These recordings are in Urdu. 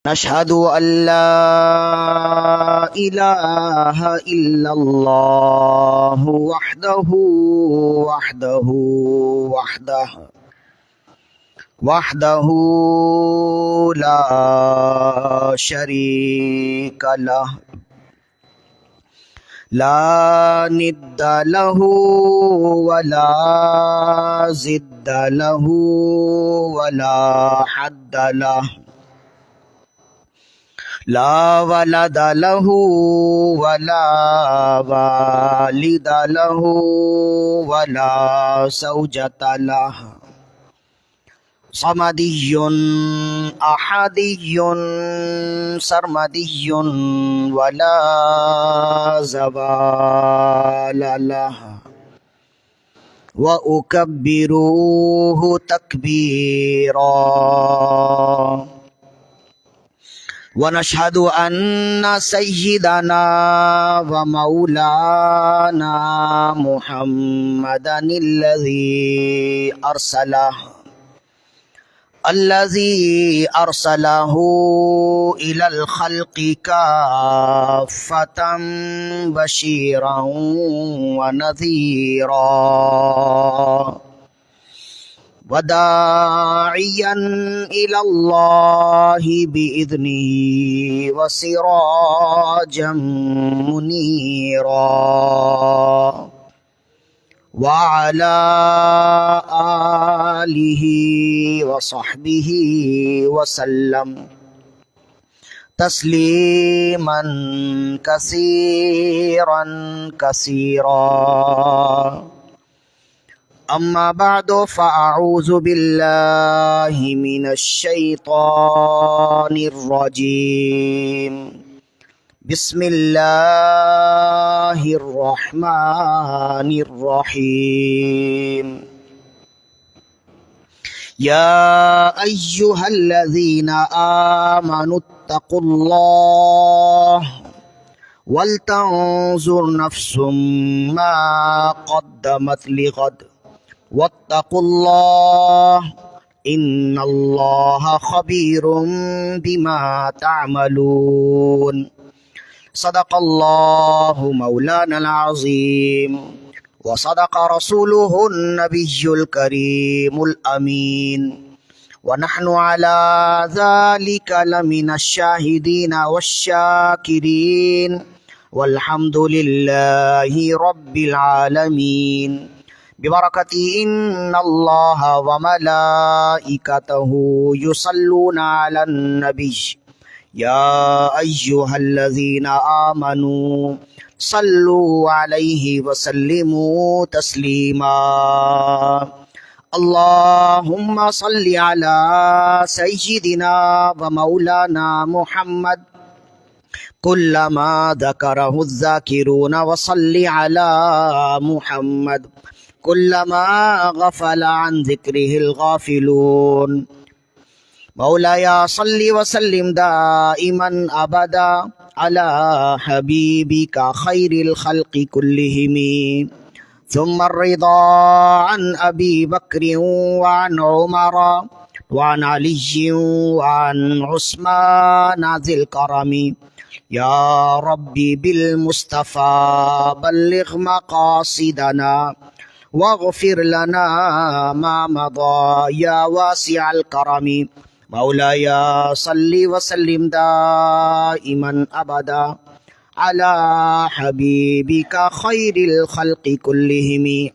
نشهد أن لا إله إلا الله وحده وحده وحده وحده لا شريك له لا ند له ولا ضد له ولا حد له لا ولد له ولا والد له ولا زوجة له صمدي أحدي سرمدي ولا زوال له وأكبروه تكبيرا ونشهد أن سيدنا ومولانا محمدا الذي أرسله إلى الخلق كافة بشيرا ونذيرا وداعيا إلى الله بإذنه وسراجا منيرا وعلى آله وصحبه وسلم تسليما كثيرا كثيرا أما بعد فأعوذ بالله من الشيطان الرجيم بسم الله الرحمن الرحيم يا أيها الذين آمنوا اتقوا الله ولتنظر نفس ما قدمت لغد واتقوا الله إن الله خبير بما تعملون صدق الله مولانا العظيم وصدق رسوله النبي الكريم الأمين ونحن على ذلك لمن الشاهدين والشاكرين والحمد لله رب العالمين ببركة إن الله وملائكته يصلون على النبي يا أيها الذين آمنوا صلوا عليه وسلموا تسليما اللهم صل على سيدنا ومولانا محمد كلما ذكره الذاكرون وصل على محمد كلما غفل عن ذكره الغافلون مولاي صل وسلم دائما أبدا على حبيبك خير الخلق كلهم ثم الرضا عن أبي بكر وعن عمر وعن علي وعن عثمان ذي الكرم يا ربي بالمصطفى بلغ مقاصدنا واغفر لنا ما مضى يا واسع الكرم مولاي صل وسلم دائما أبدا على حبيبك خير الخلق كلهم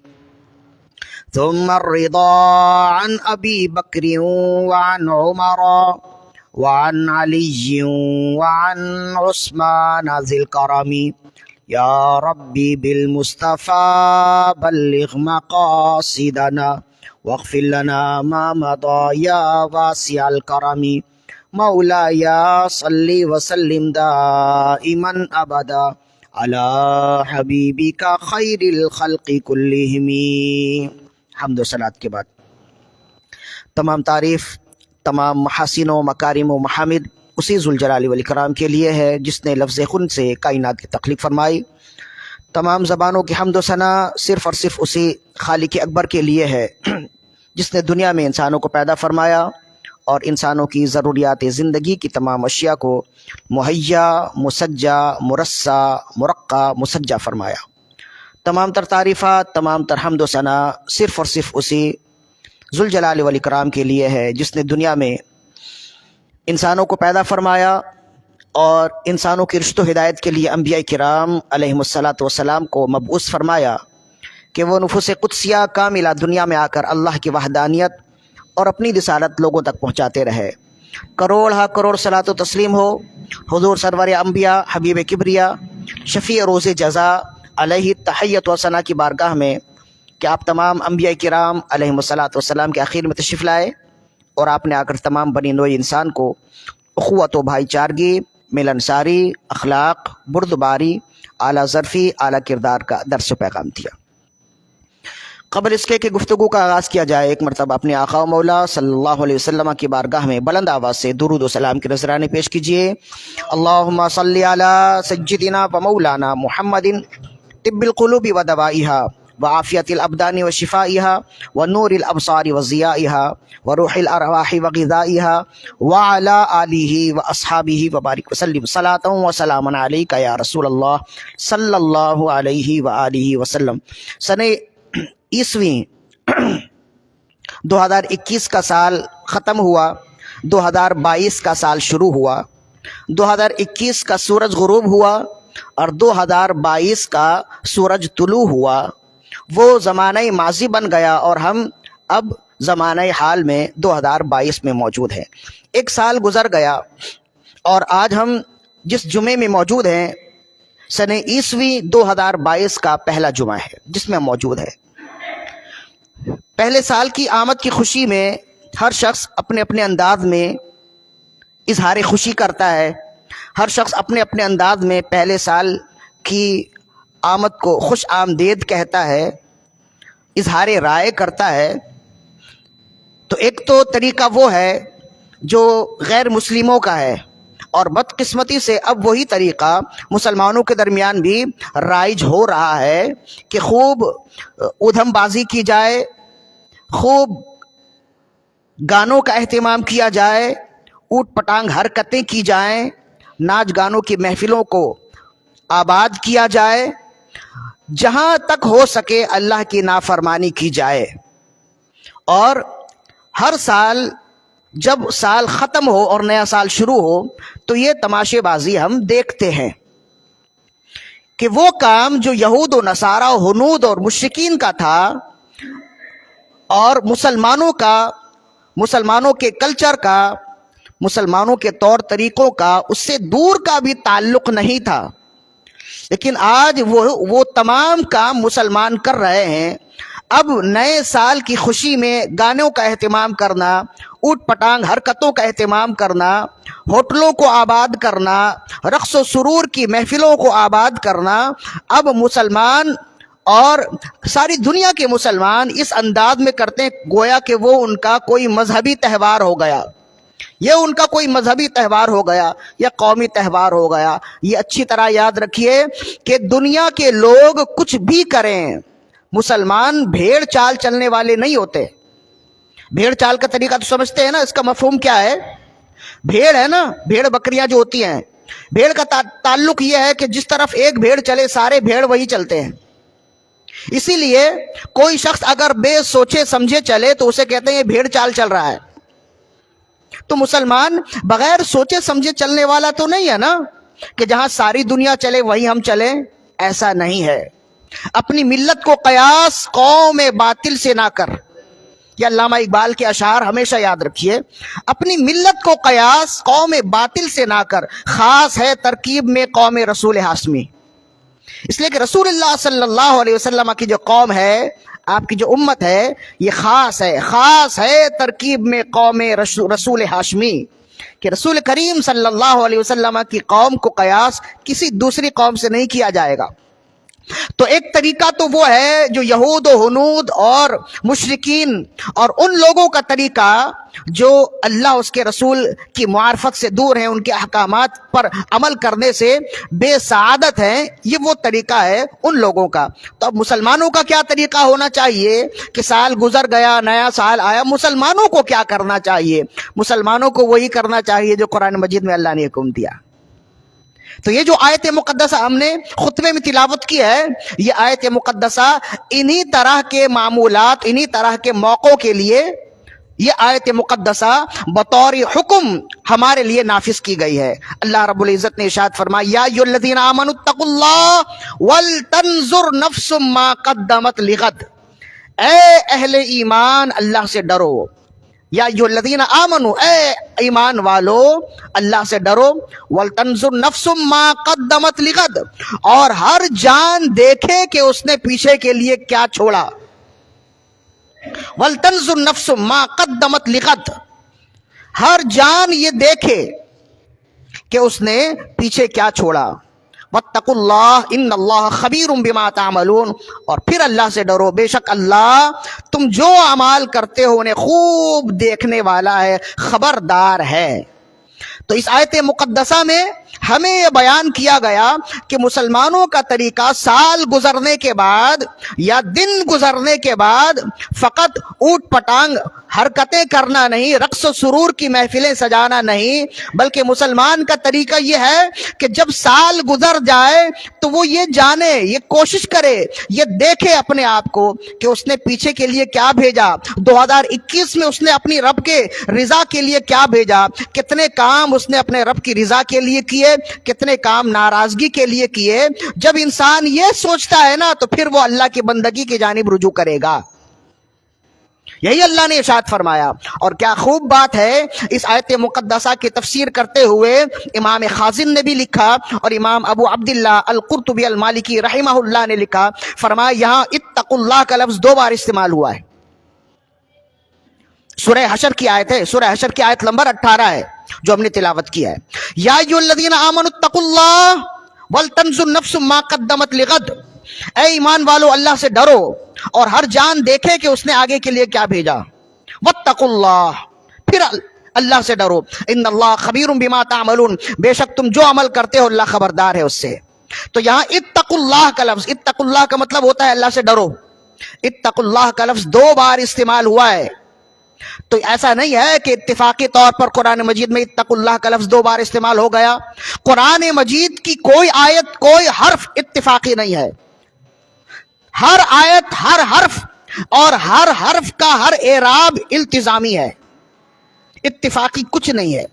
ثم الرضا عن أبي بكر وعن عمر وعن علي وعن عثمان ذي الكرم يا ربي بالمصطفى بلغ مقاصدنا واغفر لنا ما مضى يا واسع الكرم مولاي صل وسلم دائما أبدا على حبيبك خير الخلق كلهم. حمد و صلات کے بعد تمام تعریف، تمام محاسن و مکارم و محامد اسی ذوالجلال والاکرام کے لیے ہے جس نے لفظ خن سے کائنات کی تخلیق فرمائی. تمام زبانوں کی حمد و ثنا صرف اور صرف اسی خالق اکبر کے لیے ہے جس نے دنیا میں انسانوں کو پیدا فرمایا اور انسانوں کی ضروریات زندگی کی تمام اشیاء کو مہیا، مسجع، مرصع، مرقع، مسجع فرمایا۔ تمام تر تعریفات، تمام تر حمد و ثنا صرف اور صرف اسی ذوالجلال والاکرام کے لیے ہے، جس نے دنیا میں انسانوں کو پیدا فرمایا اور انسانوں کی رشد و ہدایت کے لیے انبیاء کرام علیہم الصلاۃ والسلام کو مبعوث فرمایا کہ وہ نفوس قدسیہ کاملہ دنیا میں آ کر اللہ کی وحدانیت اور اپنی رسالت لوگوں تک پہنچاتے رہے۔ کروڑ ہا کروڑ صلاۃ و تسلیم ہو حضور سرور انبیاء، حبیب کبریا، شفیع روز جزا علیہ تحیت و ثنا کی بارگاہ میں کہ آپ تمام انبیاء کرام علیہم الصلاۃ والسلام کے آخر میں تشریف لائے، اور آپ نے آ کر تمام بنی نوع انسان کو اخوت و بھائی چارگی، ملنساری، اخلاق، بردباری، اعلیٰ ظرفی، اعلیٰ کردار کا درس و پیغام دیا۔ قبل اس کے کہ گفتگو کا آغاز کیا جائے، ایک مرتبہ اپنے آقا و مولا صلی اللہ علیہ وسلم کی بارگاہ میں بلند آواز سے درود و سلام کے نذرانے پیش کیجیے۔ اللہم صلی علی سیدنا و مولانا محمد طب القلوب و دوائها وعافیت الابدان و شفائها ونور الابصار و ضیائها وروح الارواح و غذائها وعلى آلہ و اصحابہ وبارک وسلم صلاۃ و سلام علیک یا رسول اللہ صلی اللہ علیہ وآلہ وسلم۔ سنہ عیسویں 2021 کا سال ختم ہوا، 2022 کا سال شروع ہوا۔ 2021 کا سورج غروب ہوا اور 2022 کا سورج طلوع ہوا۔ وہ زمانہ ماضی بن گیا اور ہم اب زمانہ حال میں 2022 میں موجود ہیں۔ ایک سال گزر گیا اور آج ہم جس جمعے میں موجود ہیں سنہ عیسوی 2022 کا پہلا جمعہ ہے جس میں ہم موجود ہیں۔ پہلے سال کی آمد کی خوشی میں ہر شخص اپنے اپنے انداز میں اظہار خوشی کرتا ہے، ہر شخص اپنے اپنے انداز میں پہلے سال کی آمد کو خوش آمدید کہتا ہے، اظہار رائے کرتا ہے۔ تو ایک تو طریقہ وہ ہے جو غیر مسلموں کا ہے، اور بدقسمتی سے اب وہی طریقہ مسلمانوں کے درمیان بھی رائج ہو رہا ہے کہ خوب ادھم بازی کی جائے، خوب گانوں کا اہتمام کیا جائے، اوٹ پٹانگ حرکتیں کی جائیں، ناچ گانوں کی محفلوں کو آباد کیا جائے، جہاں تک ہو سکے اللہ کی نافرمانی کی جائے۔ اور ہر سال جب سال ختم ہو اور نیا سال شروع ہو تو یہ تماشے بازی ہم دیکھتے ہیں کہ وہ کام جو یہود و نصارہ و ہنود اور مشرکین کا تھا اور مسلمانوں کا، مسلمانوں کے کلچر کا، مسلمانوں کے طور طریقوں کا اس سے دور کا بھی تعلق نہیں تھا، لیکن آج وہ تمام کام مسلمان کر رہے ہیں۔ اب نئے سال کی خوشی میں گانوں کا اہتمام کرنا، اوٹ پٹانگ حرکتوں کا اہتمام کرنا، ہوٹلوں کو آباد کرنا، رقص و سرور کی محفلوں کو آباد کرنا، اب مسلمان اور ساری دنیا کے مسلمان اس انداز میں کرتے ہیں گویا کہ وہ ان کا کوئی مذہبی تہوار ہو گیا، یہ ان کا کوئی مذہبی تہوار ہو گیا یا قومی تہوار ہو گیا۔ یہ اچھی طرح یاد رکھیے کہ دنیا کے لوگ کچھ بھی کریں، مسلمان بھیڑ چال چلنے والے نہیں ہوتے۔ بھیڑ چال کا طریقہ تو سمجھتے ہیں نا، اس کا مفہوم کیا ہے؟ بھیڑ ہے نا، بھیڑ بکریاں جو ہوتی ہیں، بھیڑ کا تعلق یہ ہے کہ جس طرف ایک بھیڑ چلے سارے بھیڑ وہی چلتے ہیں۔ اسی لیے کوئی شخص اگر بے سوچے سمجھے چلے تو اسے کہتے ہیں یہ بھیڑ چال چل رہا ہے۔ تو مسلمان بغیر سوچے سمجھے چلنے والا تو نہیں ہے نا کہ جہاں ساری دنیا چلے وہیں ہم چلیں، ایسا نہیں ہے۔ اپنی ملت کو قیاس قوم باطل سے نہ کر، یہ علامہ اقبال کے اشعار ہمیشہ یاد رکھیے۔ اپنی ملت کو قیاس قوم باطل سے نہ کر، خاص ہے ترکیب میں قوم رسول ہاشمی۔ اس لیے کہ رسول اللہ صلی اللہ علیہ وسلم کی جو قوم ہے، آپ کی جو امت ہے، یہ خاص ہے ترکیب میں قوم رسول ہاشمی، کہ رسول کریم صلی اللہ علیہ وسلم کی قوم کو قیاس کسی دوسری قوم سے نہیں کیا جائے گا۔ تو ایک طریقہ تو وہ ہے جو یہود و ہنود اور مشرکین اور ان لوگوں کا طریقہ جو اللہ اس کے رسول کی معرفت سے دور ہیں، ان کے احکامات پر عمل کرنے سے بے سعادت ہیں، یہ وہ طریقہ ہے ان لوگوں کا۔ تو اب مسلمانوں کا کیا طریقہ ہونا چاہیے کہ سال گزر گیا، نیا سال آیا، مسلمانوں کو کیا کرنا چاہیے؟ مسلمانوں کو وہی کرنا چاہیے جو قرآن مجید میں اللہ نے حکم دیا۔ تو یہ جو آیت مقدسہ ہم نے خطبے میں تلاوت کی ہے، یہ آیت مقدسہ انہی طرح کے معمولات، انہی طرح کے موقعوں کے لیے یہ آیت مقدسہ بطور حکم ہمارے لیے نافذ کی گئی ہے۔ اللہ رب العزت نے ارشاد فرمایا، یا ایھا الذین آمنوا اتقوا اللہ ولتنظر نفس ما قدمت لغد، اے اہل ایمان اللہ سے ڈرو۔ یا ایھا الذین آمنوا، اے ایمان والو اللہ سے ڈرو، ولتنظر نفس ما قدمت لغد، اور ہر جان دیکھے کہ اس نے پیچھے کے لیے کیا چھوڑا۔ ولتنظر نفس ما قدمت لغد، ہر جان یہ دیکھے کہ اس نے پیچھے کیا چھوڑا۔ واتقوا اللہ ان اللہ خبیر بما تعملون، اور پھر اللہ سے ڈرو، بے شک اللہ تم جو اعمال کرتے ہو انہیں خوب دیکھنے والا ہے، خبردار ہے۔ تو اس آیت مقدسہ میں ہمیں یہ بیان کیا گیا کہ مسلمانوں کا طریقہ سال گزرنے کے بعد یا دن گزرنے کے بعد فقط اوٹ پٹانگ حرکتیں کرنا نہیں، رقص و سرور کی محفلیں سجانا نہیں، بلکہ مسلمان کا طریقہ یہ ہے کہ جب سال گزر جائے تو وہ یہ جانے، یہ کوشش کرے، یہ دیکھے اپنے آپ کو کہ اس نے پیچھے کے لیے کیا بھیجا، 2021 میں اس نے اپنی رب کے رضا کے لیے کیا بھیجا، کتنے کام اس نے اپنے رب کی رضا کے لیے کیے، کتنے کام ناراضگی کے لیے کیے۔ جب انسان یہ سوچتا ہے نا تو پھر وہ اللہ کی بندگی کی جانب رجوع کرے گا۔ یہی اللہ نے ارشاد فرمایا۔ اور کیا خوب بات ہے، اس آیت مقدسہ کی تفسیر کرتے ہوئے امام خازن نے بھی لکھا اور امام ابو عبداللہ القرطبی المالکی رحمہ اللہ نے لکھا، فرمایا یہاں اتقوا اللہ کا لفظ 2 بار استعمال ہوا ہے۔ سورہ حشر کی آیت ہے، سورہ حشر کی آیت نمبر 18 ہے جو ہم نے تلاوت کیا ہے۔ یا ایھا الذین آمنوا اتقوا اللہ ولتنظر نفس ما قدمت لغد، اے ایمان والو اللہ سے ڈرو اور ہر جان دیکھے کہ اس نے آگے کے لیے کیا بھیجا۔ واتقوا اللہ، پھر اللہ سے ڈرو، ان اللہ خبیر بما تعملون، بے شک تم جو عمل کرتے ہو اللہ خبردار ہے اس سے۔ تو یہاں اتقوا اللہ کا لفظ، اتقوا اللہ کا مطلب ہوتا ہے اللہ سے ڈرو۔ اتقوا اللہ کا لفظ 2 بار استعمال ہوا ہے۔ تو ایسا نہیں ہے کہ اتفاقی طور پر قرآن مجید میں اتقوا اللہ کا لفظ 2 بار استعمال ہو گیا۔ قرآن مجید کی کوئی آیت، کوئی حرف اتفاقی نہیں ہے۔ ہر آیت، ہر حرف اور ہر حرف کا ہر اعراب التزامی ہے، اتفاقی کچھ نہیں ہے۔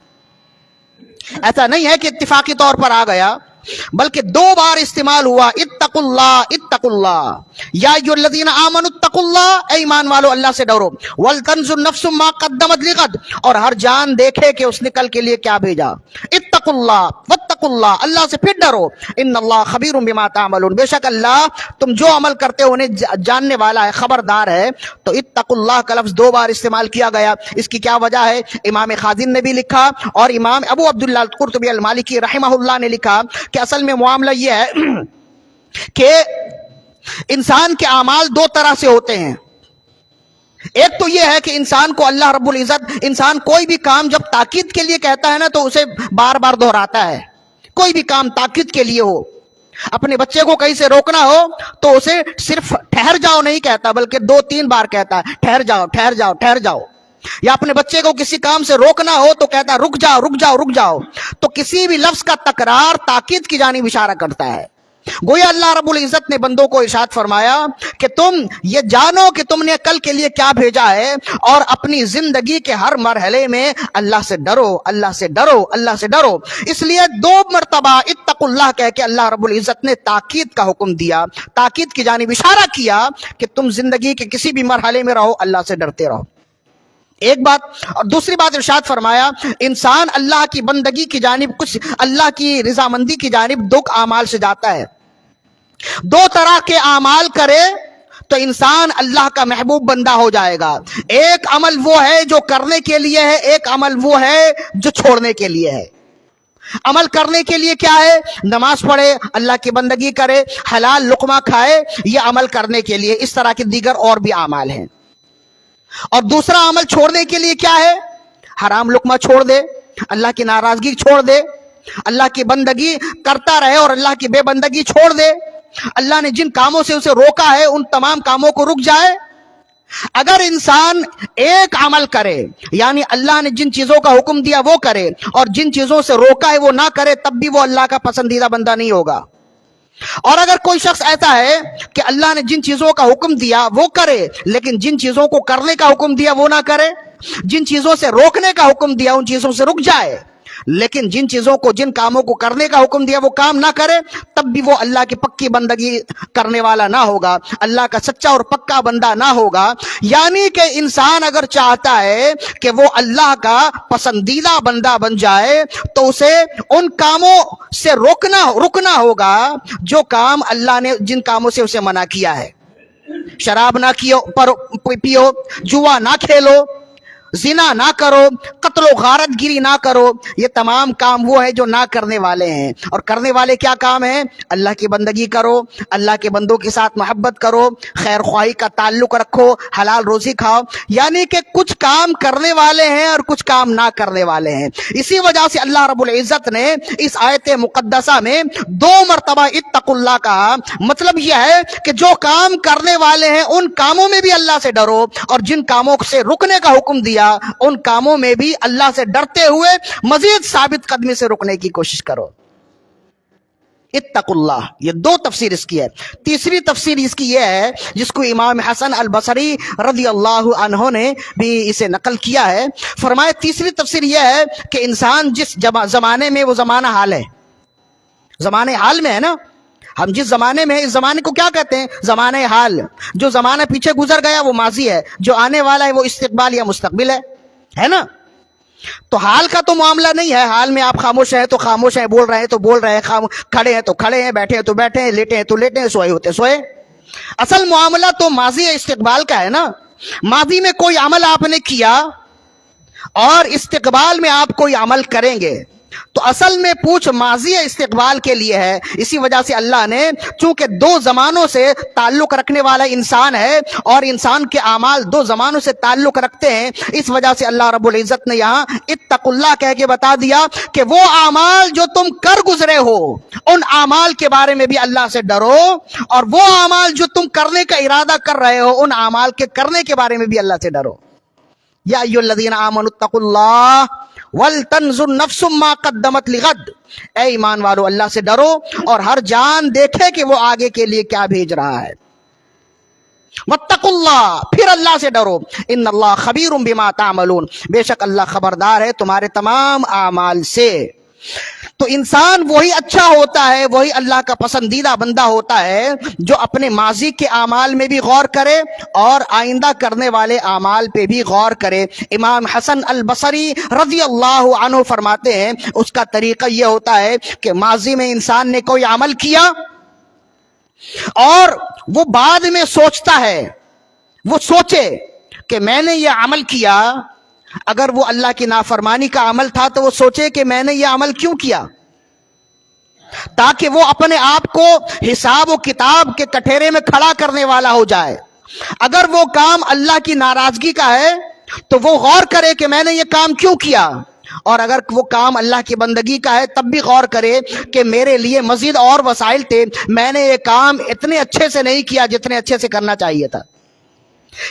ایسا نہیں ہے کہ اتفاقی طور پر آ گیا، بلکہ 2 بار استعمال ہوا، اتقوا اللہ، اتقوا اللہ۔ یا ایھا الذین آمنوا اتقوا اللہ، اے ایمان والو اللہ سے ڈرو، ولتنظر نفس ما قدمت لغد، اور ہر جان دیکھے کہ اس نے کل کے لیے کیا بھیجا۔ اتقوا اللہ واتقوا اللہ، اللہ سے پھر ڈرو، ان اللہ خبیر بما تعملون، بے شک اللہ تم جو عمل کرتے ہو انہیں جاننے والا ہے، خبردار ہے۔ تو اتقوا اللہ کا لفظ 2 بار استعمال کیا گیا، اس کی کیا وجہ ہے؟ امام خازن نے بھی لکھا اور امام ابو عبداللہ القرطبی المالکی رحمہ اللہ نے لکھا کہ اصل میں معاملہ یہ ہے کہ انسان کے اعمال 2 طرح سے ہوتے ہیں۔ ایک تو یہ ہے کہ انسان کو اللہ رب العزت، انسان کوئی بھی کام جب تاکید کے لیے کہتا ہے نا تو اسے بار بار دہراتا ہے۔ کوئی بھی کام تاکید کے لیے ہو، اپنے بچے کو کہیں سے روکنا ہو تو اسے صرف ٹھہر جاؤ نہیں کہتا، بلکہ 2-3 بار کہتا ہے، ٹھہر جاؤ ٹھہر جاؤ ٹھہر جاؤ۔ یا اپنے بچے کو کسی کام سے روکنا ہو تو کہتا ہے رک جاؤ رک جاؤ رک جاؤ۔ تو کسی بھی لفظ کا تکرار تاکید کی جانب اشارہ کرتا ہے۔ گویا اللہ رب العزت نے بندوں کو ارشاد فرمایا کہ تم یہ جانو کہ تم نے کل کے لیے کیا بھیجا ہے، اور اپنی زندگی کے ہر مرحلے میں اللہ سے ڈرو، اللہ سے ڈرو، اللہ سے ڈرو۔ اس لیے 2 مرتبہ اتقوا اللہ کہہ کے اللہ رب العزت نے تاکید کا حکم دیا، تاکید کی جانب اشارہ کیا کہ تم زندگی کے کسی بھی مرحلے میں رہو، اللہ سے ڈرتے رہو۔ ایک بات، اور دوسری بات ارشاد فرمایا انسان اللہ کی بندگی کی جانب، کچھ اللہ کی رضامندی کی جانب 2 اعمال سے جاتا ہے۔ 2 طرح کے اعمال کرے تو انسان اللہ کا محبوب بندہ ہو جائے گا۔ ایک عمل وہ ہے جو کرنے کے لیے ہے، ایک عمل وہ ہے جو چھوڑنے کے لیے ہے۔ عمل کرنے کے لیے کیا ہے؟ نماز پڑھے، اللہ کی بندگی کرے، حلال لقمہ کھائے، یہ عمل کرنے کے لیے۔ اس طرح کے دیگر اور بھی اعمال ہیں۔ اور دوسرا عمل چھوڑنے کے لیے کیا ہے؟ حرام لقمہ چھوڑ دے، اللہ کی ناراضگی چھوڑ دے، اللہ کی بندگی کرتا رہے اور اللہ کی بے بندگی چھوڑ دے۔ اللہ نے جن کاموں سے اسے روکا ہے ان تمام کاموں کو رک جائے۔ اگر انسان ایک عمل کرے، یعنی اللہ نے جن چیزوں کا حکم دیا وہ کرے اور جن چیزوں سے روکا ہے وہ نہ کرے، تب بھی وہ اللہ کا پسندیدہ بندہ نہیں ہوگا۔ اور اگر کوئی شخص ایسا ہے کہ اللہ نے جن چیزوں کا حکم دیا وہ کرے لیکن جن چیزوں کو کرنے کا حکم دیا وہ نہ کرے، جن چیزوں سے روکنے کا حکم دیا ان چیزوں سے رک جائے، لیکن جن چیزوں کو، جن کاموں کو کرنے کا حکم دیا وہ کام نہ کرے، تب بھی وہ اللہ کی پکی بندگی کرنے والا نہ ہوگا، اللہ کا سچا اور پکا بندہ نہ ہوگا۔ یعنی کہ انسان اگر چاہتا ہے کہ وہ اللہ کا پسندیدہ بندہ بن جائے تو اسے ان کاموں سے رکنا ہوگا جو کام اللہ نے جن کاموں سے اسے منع کیا ہے۔ شراب نہ پیو، جوا نہ کھیلو، زنا نہ کرو، قتل و غارت گیری نہ کرو، یہ تمام کام وہ ہیں جو نہ کرنے والے ہیں۔ اور کرنے والے کیا کام ہیں؟ اللہ کی بندگی کرو، اللہ کے بندوں کے ساتھ محبت کرو، خیر خواہی کا تعلق رکھو، حلال روزی کھاؤ۔ یعنی کہ کچھ کام کرنے والے ہیں اور کچھ کام نہ کرنے والے ہیں۔ اسی وجہ سے اللہ رب العزت نے اس آیت مقدسہ میں 2 مرتبہ اتقوا اللہ کہا۔ مطلب یہ ہے کہ جو کام کرنے والے ہیں ان کاموں میں بھی اللہ سے ڈرو، اور جن کاموں سے رکنے کا حکم دیا ان کاموں میں بھی اللہ سے ڈرتے ہوئے مزید ثابت قدمی سے رکنے کی کوشش کرو۔ اتقوا اللہ، یہ 2 تفسیر اس کی ہے۔ تیسری تفسیر اس کی یہ ہے جس کو امام حسن البصری رضی اللہ عنہ نے بھی اسے نقل کیا ہے۔ فرمائے تیسری تفسیر یہ ہے کہ انسان جس زمانے میں، وہ زمانہ حال ہے، زمانے حال میں ہے نا، ہم جس زمانے میں ہیں اس زمانے کو کیا کہتے ہیں؟ زمانہ حال۔ جو زمانہ پیچھے گزر گیا وہ ماضی ہے، جو آنے والا ہے وہ استقبال یا مستقبل ہے نا۔ تو حال کا تو معاملہ نہیں ہے، حال میں آپ خاموش ہیں تو خاموش ہیں، بول رہے ہیں تو بول رہے ہیں، کھڑے ہیں تو کھڑے ہیں، بیٹھے ہیں تو بیٹھے ہیں، لیٹے ہیں تو لیٹے ہیں، سوئے ہوتے سوئے۔ اصل معاملہ تو ماضی یا استقبال کا ہے نا۔ ماضی میں کوئی عمل آپ نے کیا اور استقبال میں آپ کوئی عمل کریں گے، تو اصل میں پوچھ ماضی استقبال کے لیے ہے۔ اسی وجہ سے اللہ نے چونکہ 2 زمانوں سے تعلق رکھنے والا انسان ہے اور انسان کے اعمال 2 زمانوں سے تعلق رکھتے ہیں، اس وجہ سے اللہ رب العزت نے یہاں اتقوا اللہ کہہ کے بتا دیا کہ وہ اعمال جو تم کر گزرے ہو ان اعمال کے بارے میں بھی اللہ سے ڈرو، اور وہ اعمال جو تم کرنے کا ارادہ کر رہے ہو ان اعمال کے کرنے کے بارے میں بھی اللہ سے ڈرو۔ یا ایھا الذین آمنوا اتقوا اللہ وَلْتَنْظُرْ نَفْسٌ مَا قَدَّمَتْ لِغَدٍ، اے ایمان والو اللہ سے ڈرو اور ہر جان دیکھے کہ وہ آگے کے لیے کیا بھیج رہا ہے۔ وَاتَّقُوا اللَّهَ، پھر اللہ سے ڈرو، ان اللہ خبیر بما تعملون، بے شک اللہ خبردار ہے تمہارے تمام اعمال سے۔ تو انسان وہی اچھا ہوتا ہے، وہی اللہ کا پسندیدہ بندہ ہوتا ہے جو اپنے ماضی کے اعمال میں بھی غور کرے اور آئندہ کرنے والے اعمال پہ بھی غور کرے۔ امام حسن البصری رضی اللہ عنہ فرماتے ہیں اس کا طریقہ یہ ہوتا ہے کہ ماضی میں انسان نے کوئی عمل کیا اور وہ بعد میں سوچتا ہے، وہ سوچے کہ میں نے یہ عمل کیا، اگر وہ اللہ کی نافرمانی کا عمل تھا تو وہ سوچے کہ میں نے یہ عمل کیوں کیا، تاکہ وہ اپنے آپ کو حساب و کتاب کے کٹہرے میں کھڑا کرنے والا ہو جائے۔ اگر وہ کام اللہ کی ناراضگی کا ہے تو وہ غور کرے کہ میں نے یہ کام کیوں کیا، اور اگر وہ کام اللہ کی بندگی کا ہے تب بھی غور کرے کہ میرے لیے مزید اور وسائل تھے، میں نے یہ کام اتنے اچھے سے نہیں کیا جتنے اچھے سے کرنا چاہیے تھا۔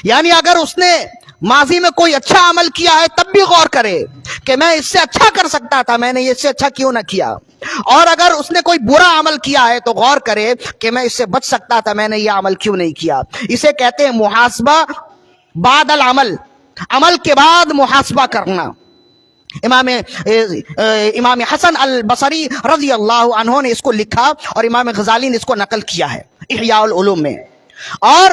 یعنی اگر اس نے ماضی میں کوئی اچھا عمل کیا ہے تب بھی غور کرے کہ میں اس سے اچھا کر سکتا تھا، میں نے اس سے اچھا کیوں نہ کیا، اور اگر اس نے کوئی برا عمل کیا ہے تو غور کرے کہ میں اس سے بچ سکتا تھا، میں نے یہ عمل کیوں نہیں کیا۔ اسے کہتے ہیں محاسبہ بعد العمل، عمل کے بعد محاسبہ کرنا۔ امام حسن البصری رضی اللہ عنہ نے اس کو لکھا اور امام غزالی نے اس کو نقل کیا ہے احیاء العلوم میں۔ اور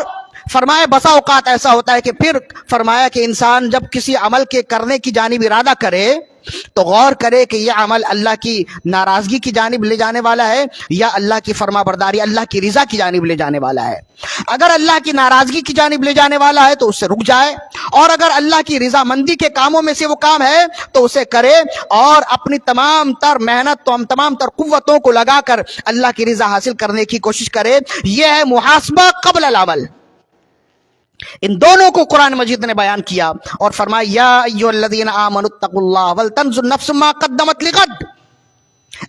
فرمایا بسا اوقات ایسا ہوتا ہے کہ پھر فرمایا کہ انسان جب کسی عمل کے کرنے کی جانب ارادہ کرے تو غور کرے کہ یہ عمل اللہ کی ناراضگی کی جانب لے جانے والا ہے یا اللہ کی فرما برداری اللہ کی رضا کی جانب لے جانے والا ہے۔ اگر اللہ کی ناراضگی کی جانب لے جانے والا ہے تو اس سے رک جائے، اور اگر اللہ کی رضا مندی کے کاموں میں سے وہ کام ہے تو اسے کرے، اور اپنی تمام تر محنت تمام تر قوتوں کو لگا کر اللہ کی رضا حاصل کرنے کی کوشش کرے۔ یہ ہے محاسبہ قبل العمل۔ ان دونوں کو قرآن مجید نے بیان کیا اور فرمایا یا ایھا الذین آمنوا اتقوا اللہ ولتنظر نفس ما قدمت لغد،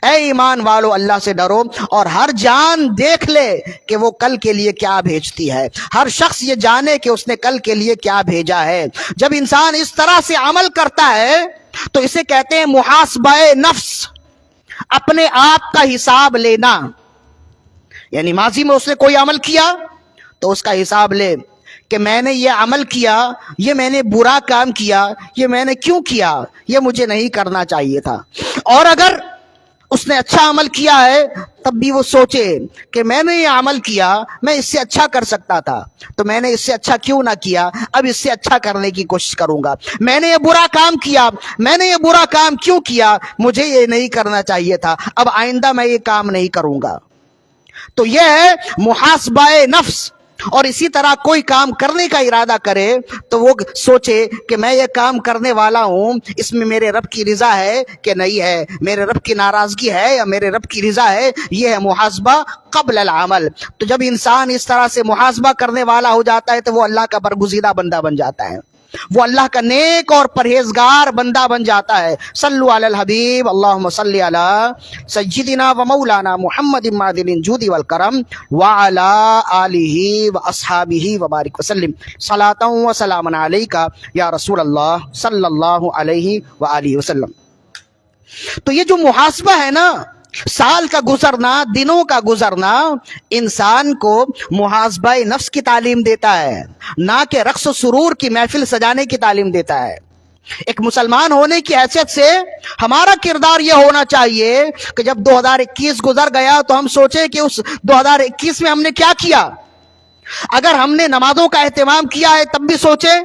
اے ایمان والو اللہ سے ڈرو اور ہر جان دیکھ لے کہ وہ کل کے لیے کیا بھیجتی ہے، ہر شخص یہ جانے کہ اس نے کل کے لیے کیا بھیجا ہے۔ جب انسان اس طرح سے عمل کرتا ہے تو اسے کہتے ہیں محاسبہ نفس، اپنے آپ کا حساب لینا۔ یعنی ماضی میں اس نے کوئی عمل کیا تو اس کا حساب لے کہ میں نے یہ عمل کیا، یہ میں نے برا کام کیا، یہ میں نے کیوں کیا، یہ مجھے نہیں کرنا چاہیے تھا۔ اور اگر اس نے اچھا عمل کیا ہے تب بھی وہ سوچے کہ میں نے یہ عمل کیا، میں اس سے اچھا کر سکتا تھا تو میں نے اس سے اچھا کیوں نہ کیا، اب اس سے اچھا کرنے کی کوشش کروں گا۔ میں نے یہ برا کام کیا، میں نے یہ برا کام کیوں کیا، مجھے یہ نہیں کرنا چاہیے تھا، اب آئندہ میں یہ کام نہیں کروں گا۔ تو یہ ہے محاسبہ نفس۔ اور اسی طرح کوئی کام کرنے کا ارادہ کرے تو وہ سوچے کہ میں یہ کام کرنے والا ہوں، اس میں میرے رب کی رضا ہے کہ نہیں ہے، میرے رب کی ناراضگی ہے یا میرے رب کی رضا ہے۔ یہ ہے محاسبہ قبل العمل۔ تو جب انسان اس طرح سے محاسبہ کرنے والا ہو جاتا ہے تو وہ اللہ کا برگزیدہ بندہ بن جاتا ہے، وہ اللہ کا نیک اور پرہیزگار بندہ بن جاتا ہے۔ صلو علی الحبیب اللہم صلی علی سیدنا و مولانا محمد معدن الجود والکرم وعلی آلہ و اصحابہ وبارک وسلم صلاۃ و سلام علیکہ یا رسول اللہ صلی اللہ علیہ وآلہ وسلم۔ تو یہ جو محاسبہ ہے نا، سال کا گزرنا، دنوں کا گزرنا، انسان کو محاسبہ نفس کی تعلیم دیتا ہے، نہ کہ رقص و سرور کی محفل سجانے کی تعلیم دیتا ہے۔ ایک مسلمان ہونے کی حیثیت سے ہمارا کردار یہ ہونا چاہیے کہ جب 2021 گزر گیا تو ہم سوچیں کہ اس 2021 میں ہم نے کیا کیا۔ اگر ہم نے نمازوں کا اہتمام کیا ہے تب بھی سوچیں،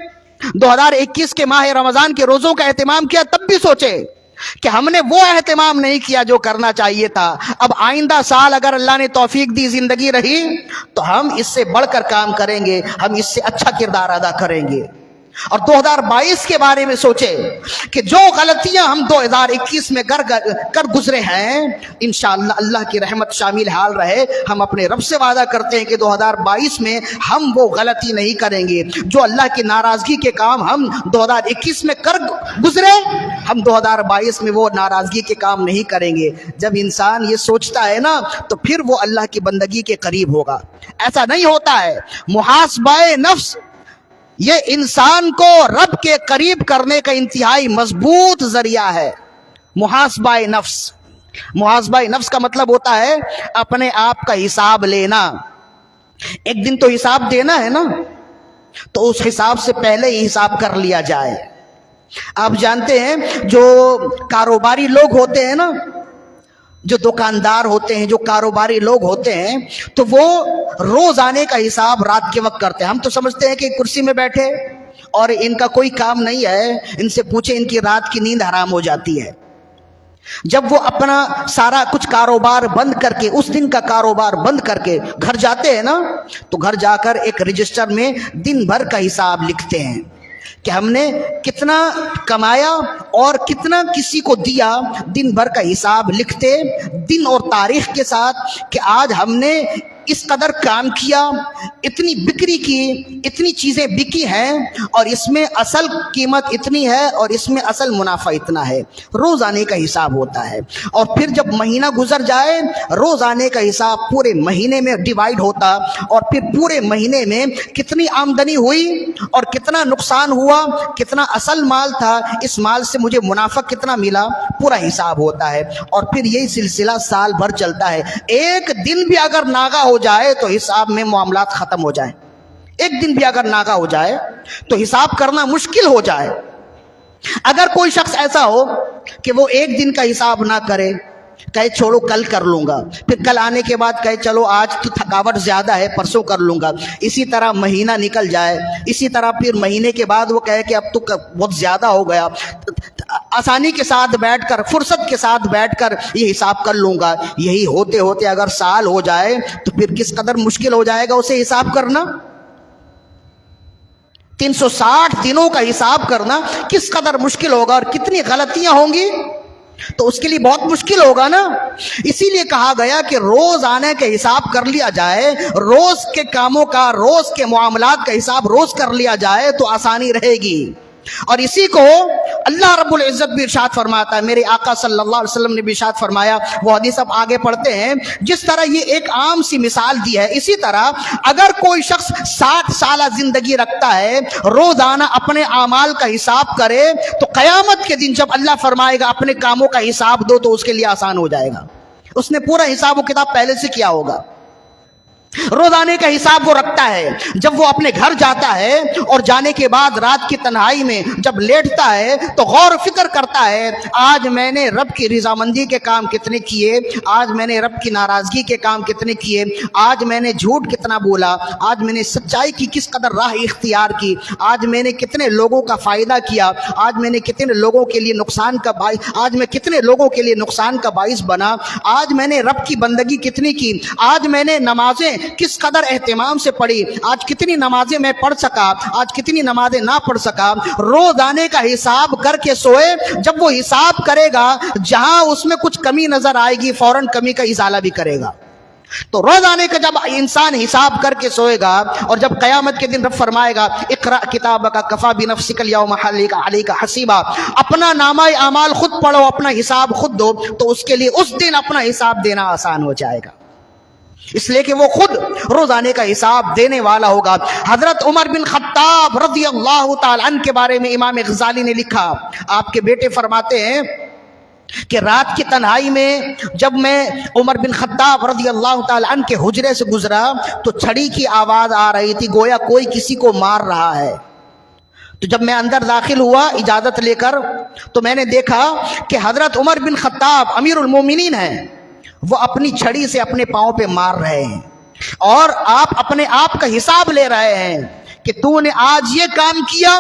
2021 کے ماہ رمضان کے روزوں کا اہتمام کیا تب بھی سوچیں کہ ہم نے وہ اہتمام نہیں کیا جو کرنا چاہیے تھا۔ اب آئندہ سال اگر اللہ نے توفیق دی، زندگی رہی، تو ہم اس سے بڑھ کر کام کریں گے، ہم اس سے اچھا کردار ادا کریں گے۔ اور 2022 کے بارے میں سوچے کہ جو غلطیاں ہم 2021 میں کر گزرے ہیں، انشاءاللہ اللہ کی رحمت شامل حال رہے، ہم اپنے رب سے وعدہ کرتے ہیں کہ 2022 میں ہم وہ غلطی نہیں کریں گے۔ جو اللہ کی ناراضگی کے کام ہم 2021 میں کر گزرے، ہم 2022 میں وہ ناراضگی کے کام نہیں کریں گے۔ جب انسان یہ سوچتا ہے نا تو پھر وہ اللہ کی بندگی کے قریب ہوگا۔ ایسا نہیں ہوتا ہے۔ محاسبہ نفس یہ انسان کو رب کے قریب کرنے کا انتہائی مضبوط ذریعہ ہے۔ محاسبہ نفس، محاسبہ نفس کا مطلب ہوتا ہے اپنے آپ کا حساب لینا۔ ایک دن تو حساب دینا ہے نا، تو اس حساب سے پہلے ہی حساب کر لیا جائے۔ آپ جانتے ہیں جو کاروباری لوگ ہوتے ہیں نا، جو دکاندار ہوتے ہیں، جو کاروباری لوگ ہوتے ہیں، تو وہ روز آنے کا حساب رات کے وقت کرتے ہیں۔ ہم تو سمجھتے ہیں کہ کرسی میں بیٹھے اور ان کا کوئی کام نہیں ہے، ان سے پوچھیں ان کی رات کی نیند حرام ہو جاتی ہے۔ جب وہ اپنا سارا کچھ کاروبار بند کر کے، اس دن کا کاروبار بند کر کے گھر جاتے ہیں نا، تو گھر جا کر ایک رجسٹر میں دن بھر کا حساب لکھتے ہیں کہ ہم نے کتنا کمایا اور کتنا کسی کو دیا۔ دن بھر کا حساب لکھتے دن اور تاریخ کے ساتھ کہ آج ہم نے اس قدر کام کیا، اتنی بکری کی، اتنی چیزیں بکی ہیں، اور اس میں اصل قیمت اتنی ہے اور اس میں اصل منافع اتنا ہے۔ روز آنے کا حساب ہوتا ہے۔ اور پھر جب مہینہ گزر جائے، روز آنے کا حساب پورے مہینے میں ڈیوائیڈ ہوتا، اور پھر پورے مہینے میں کتنی آمدنی ہوئی اور کتنا نقصان ہوا، کتنا اصل مال تھا، اس مال سے مجھے منافع کتنا ملا، پورا حساب ہوتا ہے۔ اور پھر یہی سلسلہ سال بھر چلتا ہے۔ ایک دن بھی اگر ناغہ ہو جائے تو حساب میں معاملات ختم ہو جائیں۔ ایک دن بھی اگر ناغہ ہو جائے تو حساب کرنا مشکل ہو جائے۔ اگر کوئی شخص ایسا ہو کہ وہ ایک دن کا حساب نہ کرے، کہے چھوڑو کل کر لوں گا، پھر کل آنے کے بعد کہے چلو آج تو تھکاوٹ زیادہ ہے پرسوں کر لوں گا، اسی طرح مہینہ نکل جائے، اسی طرح پھر مہینے کے بعد وہ کہے کہ اب تو بہت زیادہ ہو گیا، آسانی کے ساتھ بیٹھ کر، فرصت کے ساتھ بیٹھ کر یہ حساب کر لوں گا۔ یہی ہوتے ہوتے اگر سال ہو جائے تو پھر کس قدر مشکل ہو جائے گا اسے حساب کرنا۔ 360 دنوں کا حساب کرنا کس قدر مشکل ہوگا اور کتنی غلطیاں ہوں گی، تو اس کے لیے بہت مشکل ہوگا نا۔ اسی لیے کہا گیا کہ روز آنے کا حساب کر لیا جائے، روز کے کاموں کا، روز کے معاملات کا حساب روز کر لیا جائے تو آسانی رہے گی۔ اور اسی کو اللہ رب العزت بھی ارشاد فرماتا ہے، میرے آقا صلی اللہ علیہ وسلم نے بھی ارشاد فرمایا، وہ حدیث اب آگے پڑھتے ہیں، جس طرح یہ ایک عام سی مثال دی ہے، اسی طرح اگر کوئی شخص 60 سالہ زندگی رکھتا ہے، روزانہ اپنے اعمال کا حساب کرے، تو قیامت کے دن جب اللہ فرمائے گا اپنے کاموں کا حساب دو تو اس کے لیے آسان ہو جائے گا۔ اس نے پورا حساب و کتاب پہلے سے کیا ہوگا۔ روزانے کا حساب وہ رکھتا ہے، جب وہ اپنے گھر جاتا ہے اور جانے کے بعد رات کی تنہائی میں جب لیٹتا ہے تو غور و فکر کرتا ہے، آج میں نے رب کی رضامندی کے کام کتنے کیے، آج میں نے رب کی ناراضگی کے کام کتنے کیے، آج میں نے جھوٹ کتنا بولا، آج میں نے سچائی کی کس قدر راہ اختیار کی، آج میں نے کتنے لوگوں کا فائدہ کیا، آج میں نے کتنے لوگوں کے لیے نقصان کا باعث، آج میں کتنے لوگوں کے لیے نقصان کا باعث بنا، آج میں نے رب کی بندگی کتنی کی، آج میں نے نمازیں کس قدر اہتمام سے پڑھی، آج کتنی نمازیں میں پڑھ سکا، آج کتنی نمازیں نہ پڑھ سکا۔ روزانے کا حساب کر کے سوئے، جب وہ حساب کرے گا جہاں اس میں کچھ کمی نظر آئے گی فوراً کمی کا ازالہ بھی کرے گا۔ تو روزانے کا جب انسان حساب کر کے سوئے گا اور جب قیامت کے دن رب فرمائے گا اقرأ کتابک کفی بنفسک اليوم علیک حسیبا، اپنا نامہ اعمال خود پڑھو، اپنا حساب خود دو، تو اس کے لیے اس دن اپنا حساب دینا آسان ہو جائے گا، اس لیے کہ وہ خود روزانے کا حساب دینے والا ہوگا۔ حضرت عمر بن خطاب رضی اللہ تعالی عنہ کے بارے میں امام غزالی نے لکھا، آپ کے بیٹے فرماتے ہیں کہ رات کی تنہائی میں جب میں عمر بن خطاب رضی اللہ تعالی عنہ کے حجرے سے گزرا تو چھڑی کی آواز آ رہی تھی، گویا کوئی کسی کو مار رہا ہے۔ تو جب میں اندر داخل ہوا اجازت لے کر تو میں نے دیکھا کہ حضرت عمر بن خطاب امیر المومنین ہیں، وہ اپنی چھڑی سے اپنے پاؤں پہ مار رہے ہیں اور آپ اپنے آپ کا حساب لے رہے ہیں کہ تو نے آج یہ کام کیا،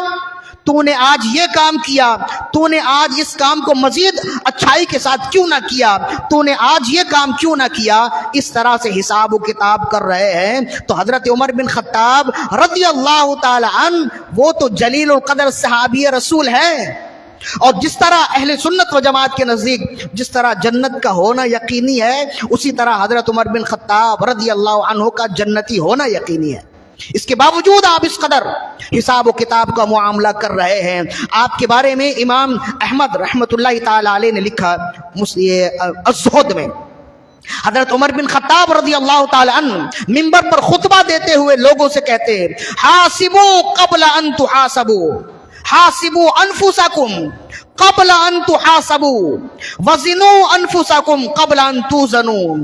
تو نے آج یہ کام کیا، تو نے آج اس کام کو مزید اچھائی کے ساتھ کیوں نہ کیا، تو نے آج یہ کام کیوں نہ کیا، اس طرح سے حساب و کتاب کر رہے ہیں۔ تو حضرت عمر بن خطاب رضی اللہ تعالی عنہ وہ تو جلیل القدر صحابی رسول ہیں، اور جس طرح اہل سنت و جماعت کے نزدیک جس طرح جنت کا ہونا یقینی ہے، اسی طرح حضرت عمر بن خطاب رضی اللہ عنہ کا جنتی ہونا یقینی ہے۔ اس کے باوجود آپ اس قدر حساب و کتاب کا معاملہ کر رہے ہیں۔ آپ کے بارے میں امام احمد رحمۃ اللہ تعالی علیہ نے لکھا الزہد میں، حضرت عمر بن خطاب رضی اللہ تعالی عنہ منبر پر خطبہ دیتے ہوئے لوگوں سے کہتے ہیں، حاسبوا قبل ان تحاسبوا، حاسبوا انفسکم قبل ان تحاسبوا وزنوا انفسکم قبل ان توزنوا،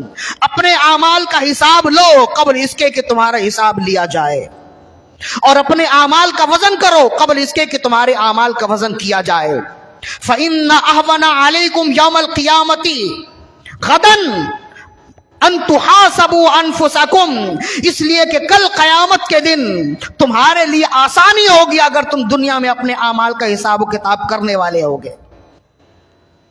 اپنے اعمال کا حساب لو قبل اس کے کہ تمہارا حساب لیا جائے، اور اپنے اعمال کا وزن کرو قبل اس کے کہ تمہارے اعمال کا وزن کیا جائے۔ فإن أهون عليكم يوم القيامة غدا ان تحاسبوا انفسکم، اس لیے کہ کل قیامت کے دن تمہارے لیے آسانی ہوگی اگر تم دنیا میں اپنے اعمال کا حساب و کتاب کرنے والے ہوگے۔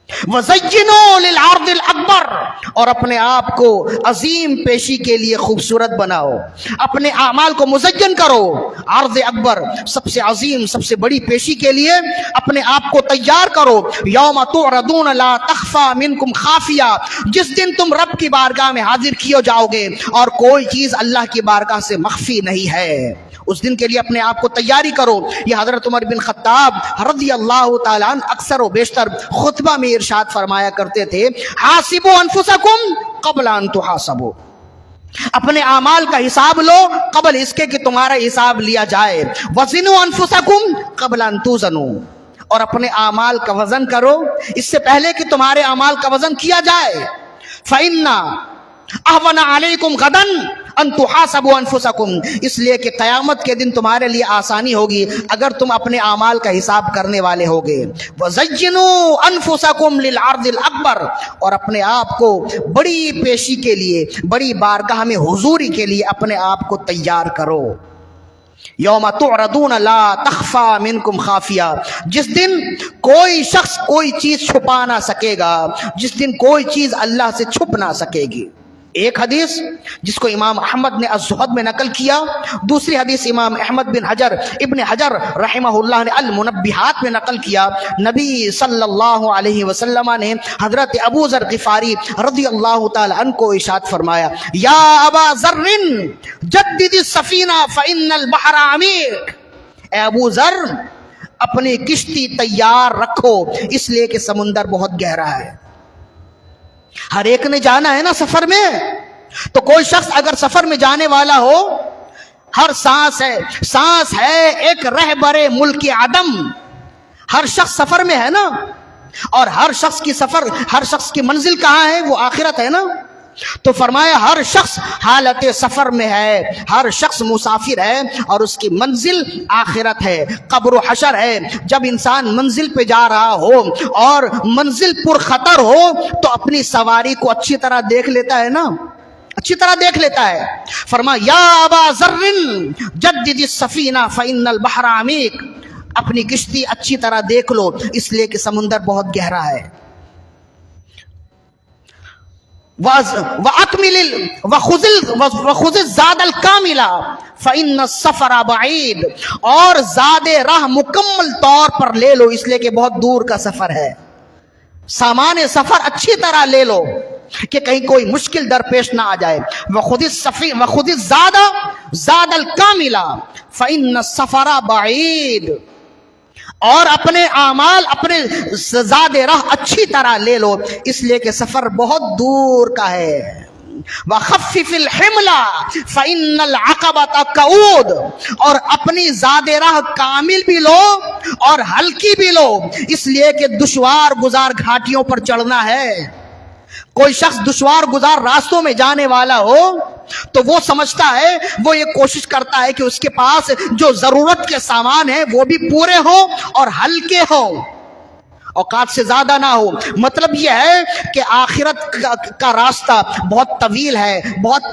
وَزَيِّنُوا لِلْعَرْضِ الْأَكْبَرِ، اور اپنے آپ کو عظیم پیشی کے لیے خوبصورت بناؤ، اپنے اعمال کو مزین کرو، عرض اکبر سب سے عظیم سب سے بڑی پیشی کے لیے اپنے آپ کو تیار کرو۔ یوم تعرضون لا تخفى منکم خافیہ، جس دن تم رب کی بارگاہ میں حاضر کیے جاؤ گے اور کوئی چیز اللہ کی بارگاہ سے مخفی نہیں ہے، اس دن کے لیے اپنے آپ کو تیاری کرو۔ یہ حضرت عمر بن خطاب رضی اللہ تعالیٰ عنہ اکثر و بیشتر خطبہ میں ارشاد فرمایا کرتے تھے، حاسبوا انفسکم قبل ان تحاسبوا، اپنے اعمال کا حساب لو قبل اس کے کہ تمہارا حساب لیا جائے۔ وزنوا انفسکم قبل ان توزنوا، اور اپنے اعمال کا وزن کرو اس سے پہلے کہ تمہارے اعمال کا وزن کیا جائے۔ فإن أهون عليكم غدا ان تحاسبوا انفسکم، اس لیے کہ قیامت کے دن تمہارے لیے آسانی ہوگی اگر تم اپنے اعمال کا حساب کرنے والے ہوگے۔ وزینوا انفسکم للعرض الاکبر، اور اپنے آپ کو بڑی پیشی کے لیے، بڑی بارگاہ میں حضوری کے لیے اپنے آپ کو تیار کرو۔ یوم تعرضون لا تخفی منکم خافیہ، جس دن کوئی شخص کوئی چیز چھپا نہ سکے گا، جس دن کوئی چیز اللہ سے چھپ نہ سکے گی۔ ایک حدیث جس کو امام احمد نے الزہد میں نقل کیا، دوسری حدیث امام احمد ابن حجر رحمہ اللہ نے المنبہات میں نقل کیا۔ نبی صلی اللہ علیہ وسلم نے حضرت ابو ذر غفاری رضی اللہ تعالی عنہ کو ارشاد فرمایا، یا ابا ذر جدد السفینہ فإن البحر عمیق، اے ابو ذر اپنی کشتی تیار رکھو اس لیے کہ سمندر بہت گہرا ہے۔ ہر ایک نے جانا ہے نا سفر میں، تو کوئی شخص اگر سفر میں جانے والا ہو، ہر سانس ہے ایک رہبر ملک عدم، ہر شخص سفر میں ہے نا، اور ہر شخص کی منزل کہاں ہے؟ وہ آخرت ہے نا۔ تو فرمایا ہر شخص حالت سفر میں ہے، ہر شخص مسافر ہے اور اس کی منزل آخرت ہے، قبر و حشر ہے۔ جب انسان منزل پہ جا رہا ہو اور منزل پر خطر ہو تو اپنی سواری کو اچھی طرح دیکھ لیتا ہے نا، اچھی طرح دیکھ لیتا ہے۔ فرمایا یا ابا ذر جدد السفینہ فإن البحر عمیق، اپنی کشتی اچھی طرح دیکھ لو اس لیے کہ سمندر بہت گہرا ہے۔ وَخُذِ الزَّادَ الْكَامِلَ فَإِنَّ السَّفَرَ بَعِيدٌ، اور زاد راہ مکمل طور پر لے لو اس لیے کہ بہت دور کا سفر ہے۔ سامان سفر اچھی طرح لے لو کہ کہیں کوئی مشکل درپیش نہ آ جائے۔ وَخُذِ الزَّادَ الْكَامِلَ فَإِنَّ السَّفَرَ بَعِيدٌ، اور اپنے اعمال، اپنے زاد راہ اچھی طرح لے لو اس لیے کہ سفر بہت دور کا ہے۔ وَخَفِّفِ الْحِمْلَ فَإِنَّ الْعَقَبَةَ كَعُودٌ، اور اپنی زاد راہ کامل بھی لو اور ہلکی بھی لو اس لیے کہ دشوار گزار گھاٹیوں پر چڑھنا ہے۔ کوئی شخص دشوار گزار راستوں میں جانے والا ہو تو وہ سمجھتا ہے، وہ یہ کوشش کرتا ہے کہ اس کے پاس جو ضرورت کے سامان ہیں وہ بھی پورے ہوں اور ہلکے ہوں، اوقات سے زیادہ نہ ہو۔ مطلب یہ ہے کہ آخرت کا راستہ بہت طویل ہے، بہت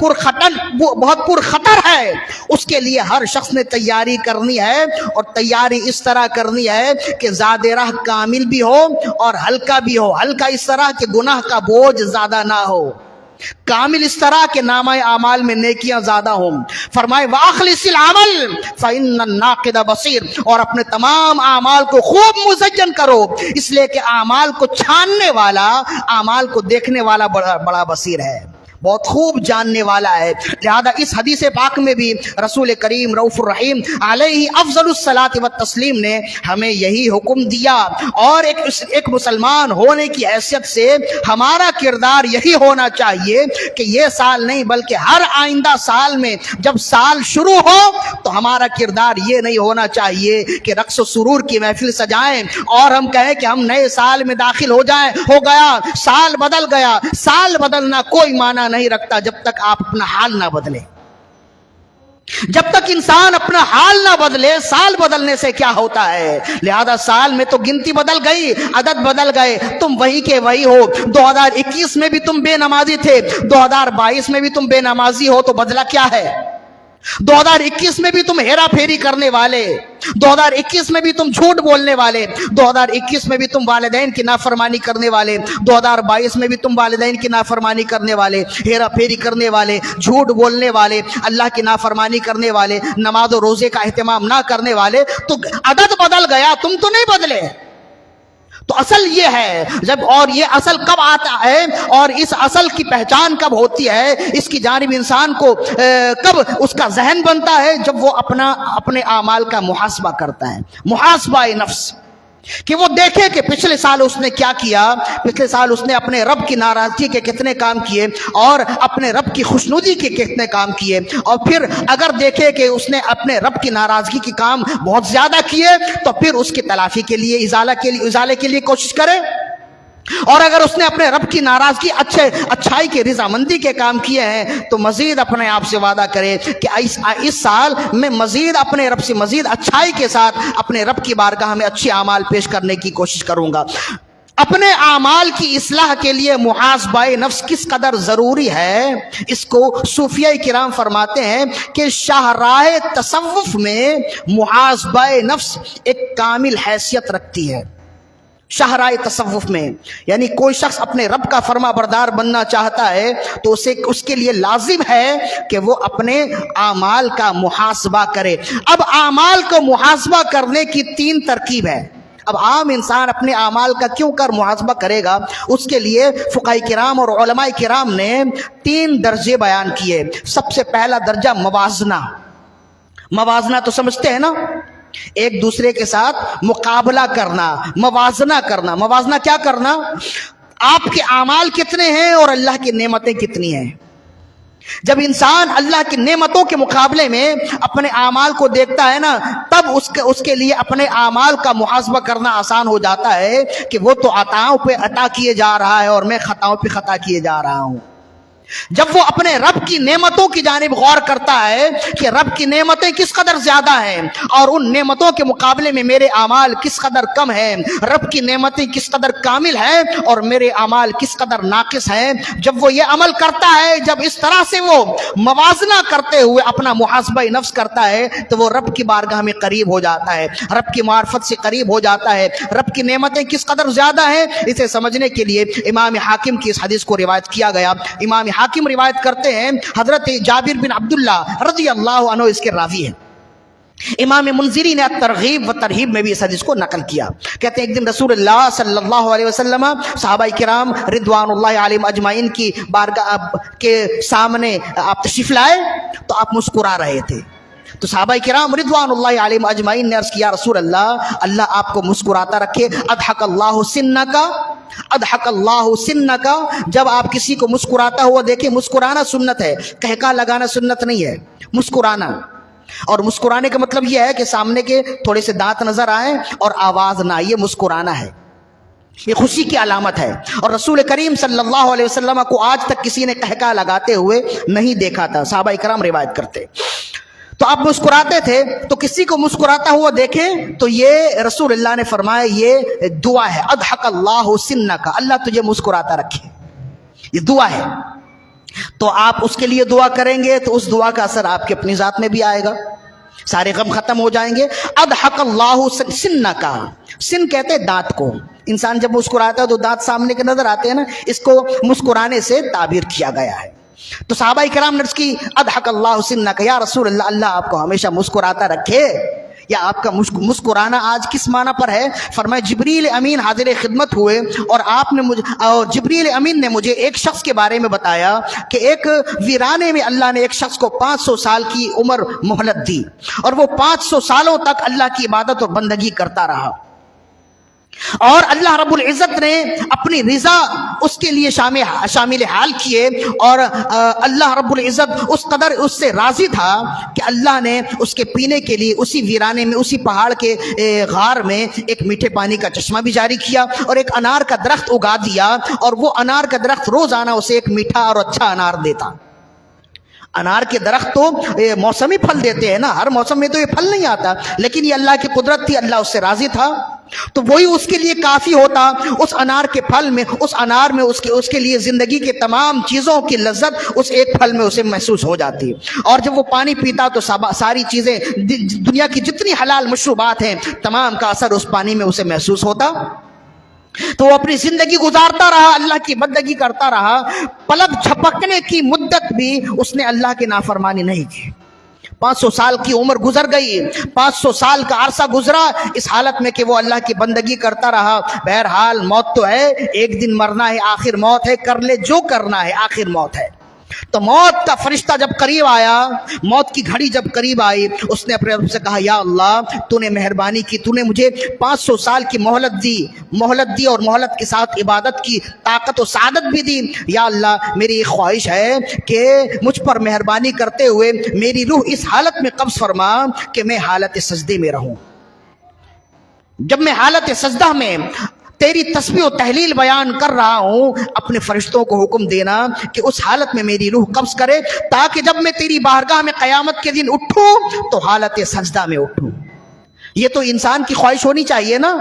پرخطر ہے، اس کے لیے ہر شخص نے تیاری کرنی ہے، اور تیاری اس طرح کرنی ہے کہ زاد راہ کامل بھی ہو اور ہلکا بھی ہو۔ ہلکا اس طرح کہ گناہ کا بوجھ زیادہ نہ ہو، کامل اس طرح کہ نامہ اعمال میں نیکیاں زیادہ ہوں۔ فرمائے وَأَخْلِصِ الْعَمَلَ فَإِنَّ النَّاقِدَ بَصِيرٌ، اور اپنے تمام اعمال کو خوب مزین کرو اس لیے کہ اعمال کو چھاننے والا، اعمال کو دیکھنے والا بڑا بصیر ہے، بہت خوب جاننے والا ہے۔ لہذا اس حدیث پاک میں بھی رسول کریم رؤوف الرحیم علیہ افضل الصلاۃ والتسلیم نے ہمیں یہی حکم دیا، اور ایک مسلمان ہونے کی حیثیت سے ہمارا کردار یہی ہونا چاہیے کہ یہ سال نہیں بلکہ ہر آئندہ سال میں جب سال شروع ہو تو ہمارا کردار یہ نہیں ہونا چاہیے کہ رقص و سرور کی محفل سجائیں اور ہم کہیں کہ ہم نئے سال میں داخل ہو گیا، سال بدل گیا۔ سال بدلنا کوئی معنی نہیں رکھتا جب تک آپ اپنا حال نہ بدلے، جب تک انسان اپنا حال نہ بدلے۔ سال بدلنے سے کیا ہوتا ہے؟ لہذا سال میں تو گنتی بدل گئی، عدد بدل گئے، تم وہی کے وہی ہو۔ 2021 میں بھی تم بے نمازی تھے، 2022 میں بھی تم بے نمازی ہو، تو بدلا کیا ہے؟ 2021 میں بھی تم ہیرا پھیری کرنے والے، 2021 میں بھی تم جھوٹ بولنے والے، 2021 میں بھی تم والدین کی نافرمانی کرنے والے، 2022 میں بھی تم والدین کی نافرمانی کرنے والے، ہیرا پھیری کرنے والے، جھوٹ بولنے والے، اللہ کی نافرمانی کرنے والے، نماز و روزے کا اہتمام نہ کرنے والے۔ تو عدد بدل گیا، تم تو نہیں بدلے۔ تو اصل یہ ہے اور یہ اصل کب آتا ہے اور اس اصل کی پہچان کب ہوتی ہے، اس کی جانب انسان کو کب اس کا ذہن بنتا ہے؟ جب وہ اپنے اعمال کا محاسبہ کرتا ہے، محاسبہ نفس، کہ وہ دیکھے کہ پچھلے سال اس نے کیا کیا، پچھلے سال اس نے اپنے رب کی ناراضگی کے کتنے کام کیے اور اپنے رب کی خوشنودی کے کتنے کام کیے، اور پھر اگر دیکھے کہ اس نے اپنے رب کی ناراضگی کے کام بہت زیادہ کیے تو پھر اس کی تلافی کے لیے، ازالے کے لیے کوشش کرے۔ اور اگر اس نے اپنے رب کی ناراضگی اچھائی کے رضامندی کے کام کیے ہیں تو مزید اپنے آپ سے وعدہ کرے کہ اس سال میں مزید اپنے رب سے مزید اچھائی کے ساتھ اپنے رب کی بارگاہ میں اچھے اعمال پیش کرنے کی کوشش کروں گا۔ اپنے اعمال کی اصلاح کے لیے محاسبہ نفس کس قدر ضروری ہے، اس کو صوفیہ کرام فرماتے ہیں کہ شاہراہ تصوف میں محاسبہ نفس ایک کامل حیثیت رکھتی ہے۔ شاہراہ تصوف میں یعنی کوئی شخص اپنے رب کا فرما بردار بننا چاہتا ہے تو اس کے لیے لازم ہے کہ وہ اپنے اعمال کا محاسبہ کرے۔ اب اعمال کو محاسبہ کرنے کی 3 ترکیب ہے۔ اب عام انسان اپنے اعمال کا کیوں کر محاسبہ کرے گا؟ اس کے لیے فقہاء کرام اور علماء کرام نے 3 درجے بیان کیے۔ سب سے پہلا درجہ موازنہ۔ موازنہ تو سمجھتے ہیں نا، ایک دوسرے کے ساتھ مقابلہ کرنا، موازنہ کرنا۔ موازنہ کیا کرنا؟ آپ کے اعمال کتنے ہیں اور اللہ کی نعمتیں کتنی ہیں۔ جب انسان اللہ کی نعمتوں کے مقابلے میں اپنے اعمال کو دیکھتا ہے نا، تب اس کے لیے اپنے اعمال کا محاسبہ کرنا آسان ہو جاتا ہے کہ وہ تو عطاؤں پہ عطا کیے جا رہا ہے اور میں خطاؤں پہ خطا کیے جا رہا ہوں۔ جب وہ اپنے رب کی نعمتوں کی جانب غور کرتا ہے کہ رب کی نعمتیں کس قدر زیادہ ہیں اور ان نعمتوں کے مقابلے میں میرے اعمال کس قدر کم ہیں، رب کی نعمتیں کس قدر کامل ہیں اور میرے اعمال کس قدر ناقص ہیں، جب وہ یہ عمل کرتا ہے، جب اس طرح سے وہ موازنہ کرتے ہوئے اپنا محاسبہ نفس کرتا ہے تو وہ رب کی بارگاہ میں قریب ہو جاتا ہے، رب کی معرفت سے قریب ہو جاتا ہے۔ رب کی نعمتیں کس قدر زیادہ ہیں اسے سمجھنے کے لیے امام حاکم کی اس حدیث کو روایت کیا گیا۔ امام حاکم روایت کرتے ہیں، حضرت جابر بن عبداللہ رضی اللہ عنہ اس کے راوی ہیں۔ امام منذری نے ترغیب و ترہیب میں بھی اس حدیث کو نقل کیا۔ کہتے ہیں ایک دن رسول اللہ صلی اللہ علیہ وسلم صحابہ کرام رضوان اللہ علیہم اجمعین کی بارگاہ کے سامنے آپ تشریف لائے تو آپ مسکرا رہے تھے، تو صحابہ کرام رضوان اللہ علیہم اجمعین نے عرض کیا رسول اللہ، اللہ آپ کو مسکراتا رکھے، اضحک اللہ سنکا، اضحک اللہ سنکا۔ جب آپ کسی کو مسکراتا ہوا دیکھیں، مسکرانا سنت ہے، کہکا لگانا سنت نہیں ہے، مسکرانا۔ اور مسکرانے کا مطلب یہ ہے کہ سامنے کے تھوڑے سے دانت نظر آئیں اور آواز نہ آئے، یہ مسکرانا ہے، یہ خوشی کی علامت ہے۔ اور رسول کریم صلی اللہ علیہ وسلم کو آج تک کسی نے کہکا لگاتے ہوئے نہیں دیکھا تھا، صحابہ کرام روایت کرتے۔ تو آپ مسکراتے تھے، تو کسی کو مسکراتا ہوا دیکھیں تو یہ رسول اللہ نے فرمایا یہ دعا ہے، اضحک اللہ سنکا، اللہ تجھے مسکراتا رکھے، یہ دعا ہے۔ تو آپ اس کے لیے دعا کریں گے تو اس دعا کا اثر آپ کے اپنی ذات میں بھی آئے گا، سارے غم ختم ہو جائیں گے۔ اضحک اللہ سنکا، سن کہتے ہیں دانت کو، انسان جب مسکراتا ہے تو دانت سامنے کے نظر آتے ہیں نا، اس کو مسکرانے سے تعبیر کیا گیا ہے۔ تو صحابہ کرام نے عرض کی اضحک اللہ سنکا، یا رسول اللہ، اللہ آپ کو ہمیشہ مسکراتا رکھے۔ یا آپ کا مسکرانا آج کس معنی پر ہے؟ فرمایا جبریل امین حاضر خدمت ہوئے اور جبریل امین نے مجھے ایک شخص کے بارے میں بتایا کہ ایک ویرانے میں اللہ نے ایک شخص کو 500 سال کی عمر مہلت دی اور وہ 500 سالوں تک اللہ کی عبادت اور بندگی کرتا رہا، اور اللہ رب العزت نے اپنی رضا اس کے لیے شامل حال کیے، اور اللہ رب العزت اس قدر اس سے راضی تھا کہ اللہ نے اس کے پینے کے لیے اسی ویرانے میں، اسی پہاڑ کے غار میں ایک میٹھے پانی کا چشمہ بھی جاری کیا اور ایک انار کا درخت اگا دیا، اور وہ انار کا درخت روزانہ اسے ایک میٹھا اور اچھا انار دیتا۔ انار کے درخت تو موسمی پھل دیتے ہیں نا، ہر موسم میں تو یہ پھل نہیں آتا، لیکن یہ اللہ کی قدرت تھی، اللہ اس سے راضی تھا، تو وہی اس کے لیے کافی ہوتا۔ اس انار کے پھل میں، اس انار میں اس کے لیے زندگی کے تمام چیزوں کی لذت اس ایک پھل میں اسے محسوس ہو جاتی، اور جب وہ پانی پیتا تو ساری چیزیں، دنیا کی جتنی حلال مشروبات ہیں، تمام کا اثر اس پانی میں اسے محسوس ہوتا۔ تو وہ اپنی زندگی گزارتا رہا، اللہ کی بندگی کرتا رہا، پلک جھپکنے کی مدت بھی اس نے اللہ کی نافرمانی نہیں کی۔ 500 سال کی عمر گزر گئی، 500 سال کا عرصہ گزرا اس حالت میں کہ وہ اللہ کی بندگی کرتا رہا۔ بہرحال موت تو ہے، ایک دن مرنا ہے، آخر موت ہے، کر لے جو کرنا ہے، آخر موت ہے۔ تو موت کا فرشتہ جب قریب آیا، موت کی گھڑی جب قریب آئی، اس نے اپنے رب سے کہا یا اللہ تو نے مہربانی کی، تو نے مجھے 500 سال کی مہلت دی اور مہلت کے ساتھ عبادت کی طاقت و سعادت بھی دی۔ یا اللہ میری ایک خواہش ہے کہ مجھ پر مہربانی کرتے ہوئے میری روح اس حالت میں قبض فرما کہ میں حالت سجدے میں رہوں۔ جب میں حالت سجدہ میں تیری تسبیح و تحلیل بیان کر رہا ہوں، اپنے فرشتوں کو حکم دینا کہ اس حالت میں میری روح قبض کرے، تاکہ جب میں تیری بارگاہ میں قیامت کے دن اٹھوں تو حالت سجدہ میں اٹھوں۔ یہ تو انسان کی خواہش ہونی چاہیے نا،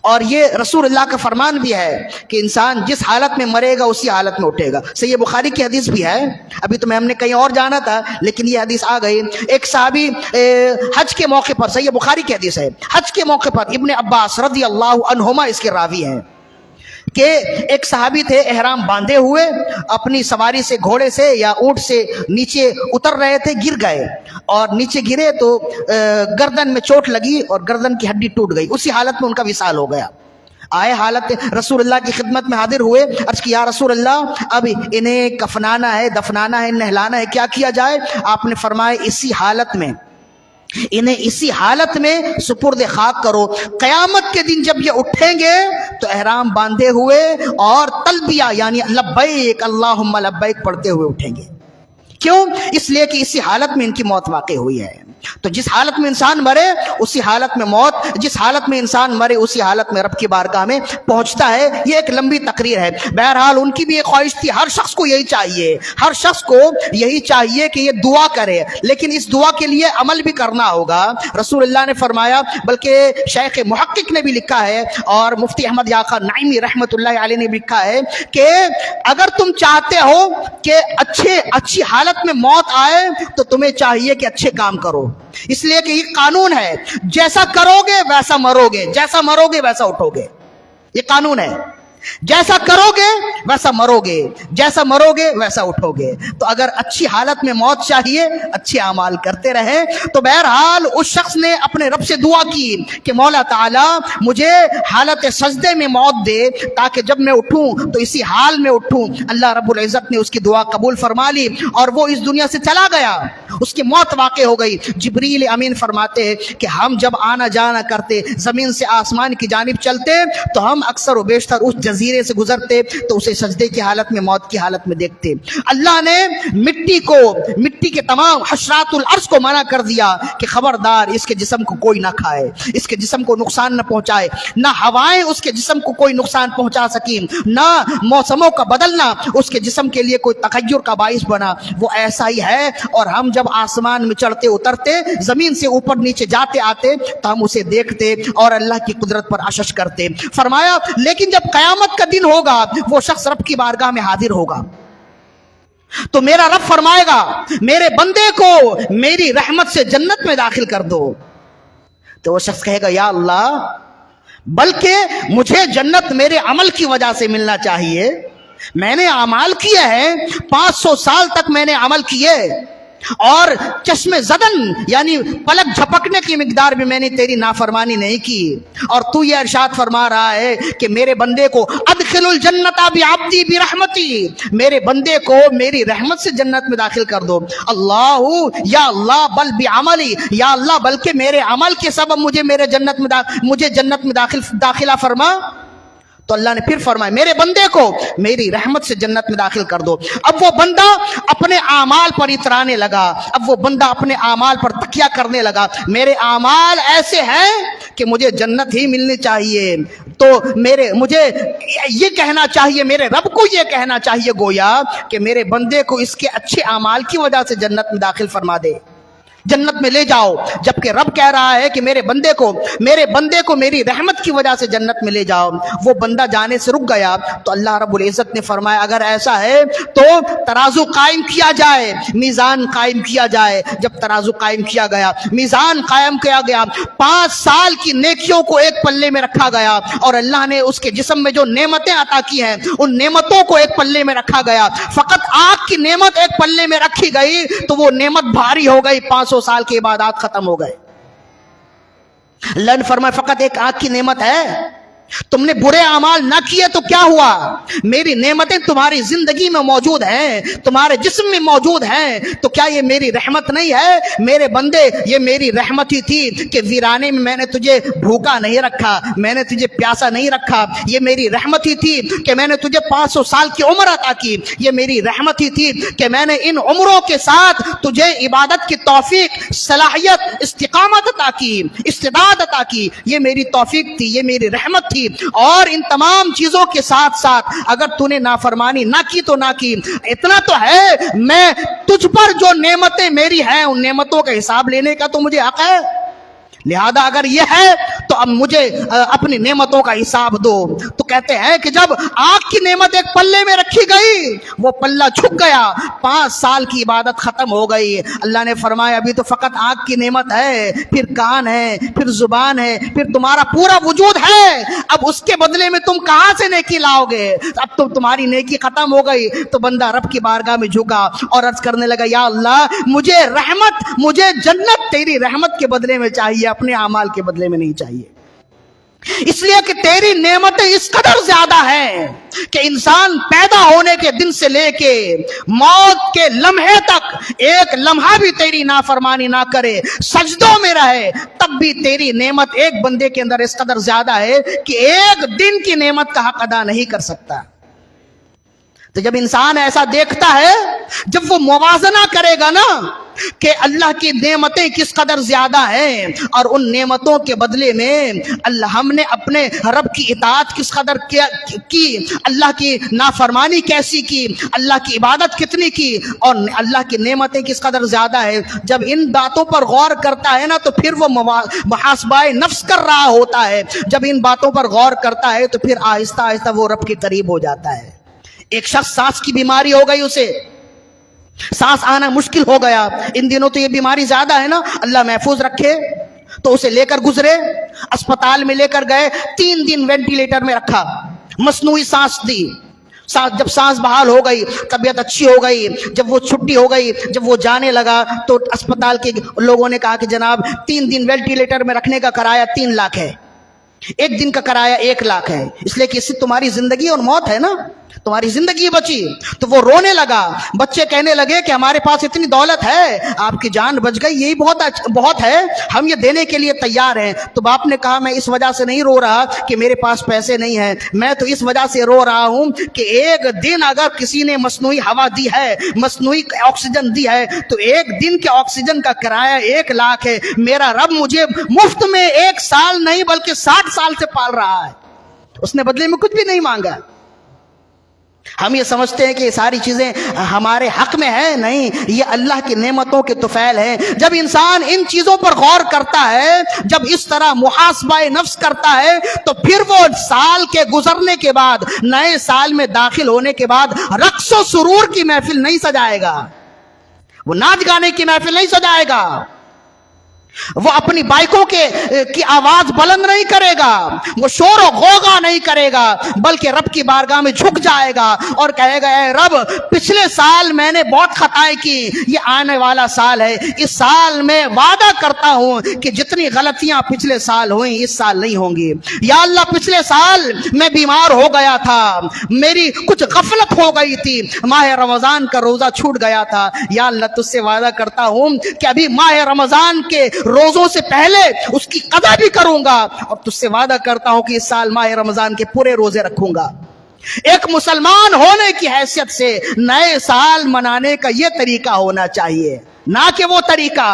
اور یہ رسول اللہ کا فرمان بھی ہے کہ انسان جس حالت میں مرے گا اسی حالت میں اٹھے گا۔ صحیح بخاری کی حدیث بھی ہے، ابھی تو ہم نے کہیں اور جانا تھا لیکن یہ حدیث آ گئی۔ ایک صحابی حج کے موقع پر، صحیح بخاری کی حدیث ہے، حج کے موقع پر ابن عباس رضی اللہ عنہما اس کے راوی ہیں کہ ایک صحابی تھے احرام باندھے ہوئے، اپنی سواری سے، گھوڑے سے یا اونٹ سے نیچے اتر رہے تھے، گر گئے اور نیچے گرے تو گردن میں چوٹ لگی اور گردن کی ہڈی ٹوٹ گئی، اسی حالت میں ان کا وصال ہو گیا۔ آئے حالت رسول اللہ کی خدمت میں حاضر ہوئے، عرض کی یا رسول اللہ اب انہیں کفنانا ہے، دفنانا ہے، نہلانا ہے، کیا کیا جائے؟ آپ نے فرمایا اسی حالت میں، انہیں اسی حالت میں سپرد خاک کرو، قیامت کے دن جب یہ اٹھیں گے تو احرام باندھے ہوئے اور تلبیہ یعنی لبیک اللہم لبیک پڑھتے ہوئے اٹھیں گے۔ کیوں؟ اس لیے کہ اسی حالت میں ان کی موت واقع ہوئی ہے۔ تو جس حالت میں انسان مرے اسی حالت میں موت، جس حالت میں انسان مرے اسی حالت میں رب کی بارگاہ میں پہنچتا ہے۔ یہ ایک لمبی تقریر ہے، بہرحال ان کی بھی ایک خواہش تھی، ہر شخص کو یہی چاہیے، ہر شخص کو یہی چاہیے کہ یہ دعا کرے، لیکن اس دعا کے لیے عمل بھی کرنا ہوگا۔ رسول اللہ نے فرمایا، بلکہ شیخ محقق نے بھی لکھا ہے اور مفتی احمد یاقا نعیمی رحمۃ اللہ علیہ نے بھی لکھا ہے کہ اگر تم چاہتے ہو کہ اچھی حالت میں موت آئے تو تمہیں چاہیے کہ اچھے کام کرو، اس لیے کہ یہ قانون ہے، جیسا کرو گے ویسا مرو گے، جیسا مرو گے ویسا اٹھو گے، یہ قانون ہے، جیسا کرو گے ویسا مرو گے، جیسا مرو گے ویسا اٹھو گے۔ تو اگر اچھی حالت میں موت چاہیے، اچھے اعمال کرتے رہیں۔ تو بہرحال اس شخص نے اپنے رب سے دعا کی کہ مولا تعالیٰ مجھے حالت سجدے میں موت دے تاکہ جب میں اٹھوں تو اسی حال میں اٹھوں۔ اللہ رب العزت نے اس کی دعا قبول فرما لی اور وہ اس دنیا سے چلا گیا، اس کی موت واقع ہو گئی۔ جبریل امین فرماتے ہیں کہ ہم جب آنا جانا کرتے، زمین سے آسمان کی جانب چلتے تو ہم اکثر و بیشتر اس جزیرے سے گزرتے تو اسے سجدے کی حالت میں، موت کی حالت میں دیکھتے۔ اللہ نے مٹی کے تمام حشرات الارض کو منع کر دیا کہ خبردار اس کے جسم کو کوئی نہ کھائے، اس کے جسم کو نقصان نہ پہنچائے، نہ ہوائیں اس کے جسم کو کوئی نقصان پہنچا سکیں، نہ موسموں کا بدلنا اس کے جسم کے لیے کوئی تغیر کا باعث بنا۔ وہ ایسا ہی ہے، اور ہم جب آسمان میں چڑھتے اترتے، زمین سے اوپر نیچے جاتے آتے تو ہم اسے دیکھتے اور اللہ کی قدرت پر اشش کرتے۔ فرمایا لیکن جب قیامت کا دن ہوگا وہ شخص رب کی بارگاہ میں حاضر ہوگا تو میرا رب فرمائے گا میرے بندے کو میری رحمت سے جنت میں داخل کر دو۔ تو وہ شخص کہے گا یا اللہ بلکہ مجھے جنت میرے عمل کی وجہ سے ملنا چاہیے، میں نے اعمال کیے ہیں، 500 سال تک میں نے عمل کیے اور چشم زدن یعنی پلک جھپکنے کی مقدار بھی میں نے تیری نافرمانی نہیں کی، اور تو یہ ارشاد فرما رہا ہے کہ میرے بندے کو ادخل الجنت بعبدی برحمتی، میرے بندے کو میری رحمت سے جنت میں داخل کر دو۔ اللہ یا اللہ بل بعملی، یا اللہ بلکہ میرے عمل کے سبب مجھے جنت میں داخلہ فرما۔ تو اللہ نے پھر فرمایا میرے بندے کو میری رحمت سے جنت میں داخل کر دو۔ اب وہ بندہ اپنے اعمال پر اترانے لگا، اب وہ بندہ اپنے اعمال پر تکیہ کرنے لگا، میرے اعمال ایسے ہیں کہ مجھے جنت ہی ملنی چاہیے، تو مجھے یہ کہنا چاہیے، میرے رب کو یہ کہنا چاہیے گویا کہ میرے بندے کو اس کے اچھے اعمال کی وجہ سے جنت میں داخل فرما دے، جنت میں لے جاؤ، جبکہ رب کہہ رہا ہے کہ میرے بندے کو میری رحمت کی وجہ سے جنت میں لے جاؤ۔ وہ بندہ جانے سے رک گیا تو اللہ رب العزت نے فرمایا اگر ایسا ہے تو ترازو قائم کیا جائے، میزان قائم کیا جائے۔ جب ترازو قائم کیا گیا، میزان قائم کیا گیا، 5 سال کی نیکیوں کو ایک پلے میں رکھا گیا اور اللہ نے اس کے جسم میں جو نعمتیں عطا کی ہیں ان نعمتوں کو ایک پلے میں رکھا گیا۔ فقط آگ کی نعمت ایک پلے میں رکھی گئی تو وہ نعمت بھاری ہو گئی، 500 سال کے عبادات ختم ہو گئے۔ اللہ نے فرمایا فقط ایک آنکھ کی نعمت ہے، تم نے برے اعمال نہ کیے تو کیا ہوا، میری نعمتیں تمہاری زندگی میں موجود ہیں، تمہارے جسم میں موجود ہیں، تو کیا یہ میری رحمت نہیں ہے؟ میرے بندے یہ میری رحمت ہی تھی کہ ویرانے میں نے تجھے بھوکا نہیں رکھا، میں نے تجھے پیاسا نہیں رکھا، یہ میری رحمت ہی تھی کہ میں نے تجھے 500 سال کی عمر عطا کی، یہ میری رحمت ہی تھی کہ میں نے ان عمروں کے ساتھ تجھے عبادت کی توفیق، صلاحیت، استقامت عطا کی، استعداد عطا کی، یہ میری توفیق تھی، یہ میری رحمت تھی رکھی، اور ان تمام چیزوں کے ساتھ ساتھ اگر تو نے نافرمانی نہ کی تو نہ کی، اتنا تو ہے میں تجھ پر جو نعمتیں میری ہیں ان نعمتوں کا حساب لینے کا تو مجھے حق ہے، لہذا اگر یہ ہے تو اب مجھے اپنی نعمتوں کا حساب دو۔ تو کہتے ہیں کہ جب آگ کی نعمت ایک پلے میں رکھی گئی، وہ پلہ جھک گیا، 5 سال کی عبادت ختم ہو گئی۔ اللہ نے فرمایا ابھی تو فقط آگ کی نعمت ہے، پھر کان ہے، پھر زبان ہے، پھر تمہارا پورا وجود ہے، اب اس کے بدلے میں تم کہاں سے نیکی لاؤ گے؟ اب تو تمہاری نیکی ختم ہو گئی۔ تو بندہ رب کی بارگاہ میں جھکا اور عرض کرنے لگا یا اللہ مجھے رحمت، مجھے جنت تیری رحمت کے بدلے میں چاہیے، اپنے اعمال کے بدلے میں نہیں چاہیے، اس لیے کہ تیری نعمتیں اس قدر زیادہ ہیں کہ انسان پیدا ہونے کے دن سے لے کے موت کے لمحے تک ایک لمحہ بھی تیری نافرمانی نہ کرے، سجدوں میں رہے، تب بھی تیری نعمت ایک بندے کے اندر اس قدر زیادہ ہے کہ ایک دن کی نعمت کا حق ادا نہیں کر سکتا۔ تو جب انسان ایسا دیکھتا ہے، جب وہ موازنہ کرے گا نا کہ اللہ کی نعمتیں کس قدر زیادہ ہیں اور ان نعمتوں کے بدلے میں ہم نے اپنے رب کی اطاعت کس قدر کی، اللہ کی نافرمانی کیسی کی، اللہ کی عبادت کتنی کی، اور اللہ کی نعمتیں کس قدر زیادہ ہے، جب ان باتوں پر غور کرتا ہے نا تو پھر وہ محاسبہ نفس کر رہا ہوتا ہے۔ جب ان باتوں پر غور کرتا ہے تو پھر آہستہ آہستہ وہ رب کے قریب ہو جاتا ہے۔ ایک شخص سانس کی بیماری ہو گئی، اسے سانس آنا مشکل ہو گیا، ان دنوں تو یہ بیماری زیادہ ہے نا، اللہ محفوظ رکھے، تو اسے لے کر گزرے، اسپتال میں لے کر گئے، 3 دن وینٹیلیٹر میں رکھا، مصنوعی سانس دی، جب سانس بحال ہو گئی، طبیعت اچھی ہو گئی، جب وہ چھٹی ہو گئی، جب وہ جانے لگا تو اسپتال کے لوگوں نے کہا کہ جناب 3 دن وینٹیلیٹر میں رکھنے کا کرایہ 3 لاکھ ہے، 1 دن کا کرایہ 1 لاکھ ہے، اس لیے کہ اس سے تمہاری زندگی اور موت ہے نا، تمہاری زندگی بچی۔ تو وہ رونے لگا، بچے کہنے لگے کہ ہمارے پاس اتنی دولت ہے، آپ کی جان بچ گئی، یہی بہت ہے، ہم یہ دینے کے لیے تیار ہیں۔ تو باپ نے کہا میں اس وجہ سے نہیں رو رہا کہ میرے پاس پیسے نہیں ہیں، میں تو اس وجہ سے رو رہا ہوں کہ ایک دن اگر کسی نے مصنوعی ہوا دی ہے، مصنوعی آکسیجن دی ہے، تو 1 دن کے آکسیجن کا کرایہ 1 لاکھ ہے، میرا رب مجھے مفت میں 1 سال نہیں بلکہ 60 سال سے پال رہا ہے، اس نے بدلے میں کچھ بھی نہیں مانگا۔ ہم یہ سمجھتے ہیں کہ یہ ساری چیزیں ہمارے حق میں ہیں، نہیں، یہ اللہ کی نعمتوں کے طفیل ہیں۔ جب انسان ان چیزوں پر غور کرتا ہے، جب اس طرح محاسبہ نفس کرتا ہے، تو پھر وہ سال کے گزرنے کے بعد، نئے سال میں داخل ہونے کے بعد رقص و سرور کی محفل نہیں سجائے گا، وہ ناچ گانے کی محفل نہیں سجائے گا، وہ اپنی بائکوں کی آواز بلند نہیں کرے گا، وہ شور و غوغا نہیں کرے گا، بلکہ رب کی بارگاہ میں جھک جائے گا اور کہے گا اے رب پچھلے سال میں نے بہت خطائیں کی، یہ آنے والا سال ہے، اس سال میں وعدہ کرتا ہوں کہ جتنی غلطیاں پچھلے سال ہوئیں اس سال نہیں ہوں گی۔ یا اللہ پچھلے سال میں بیمار ہو گیا تھا، میری کچھ غفلت ہو گئی تھی، ماہ رمضان کا روزہ چھوٹ گیا تھا، یا اللہ تجھ سے وعدہ کرتا ہوں کہ ابھی ماہ رمضان کے روزوں سے پہلے اس کی قضا بھی کروں گا، اور تجھ سے وعدہ کرتا ہوں کہ اس سال ماہ رمضان کے پورے روزے رکھوں گا۔ ایک مسلمان ہونے کی حیثیت سے نئے سال منانے کا یہ طریقہ ہونا چاہیے، نہ کہ وہ طریقہ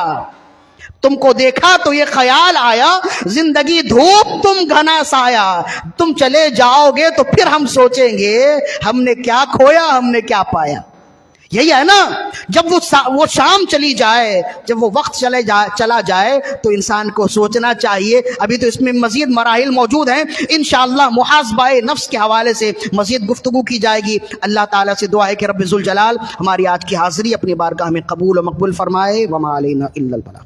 تم کو دیکھا تو یہ خیال آیا، زندگی دھوپ تم گھنا سایہ، تم چلے جاؤ گے تو پھر ہم سوچیں گے ہم نے کیا کھویا، ہم نے کیا پایا۔ یہی ہے نا، جب وہ شام چلی جائے، جب وہ وقت چلا جائے تو انسان کو سوچنا چاہیے۔ ابھی تو اس میں مزید مراحل موجود ہیں، انشاءاللہ محاسبہ نفس کے حوالے سے مزید گفتگو کی جائے گی۔ اللہ تعالیٰ سے دعا ہے کہ رب ذوالجلال ہماری آج کی حاضری اپنی بارگاہ میں قبول و مقبول فرمائے۔ وما علینا الا البلاغ۔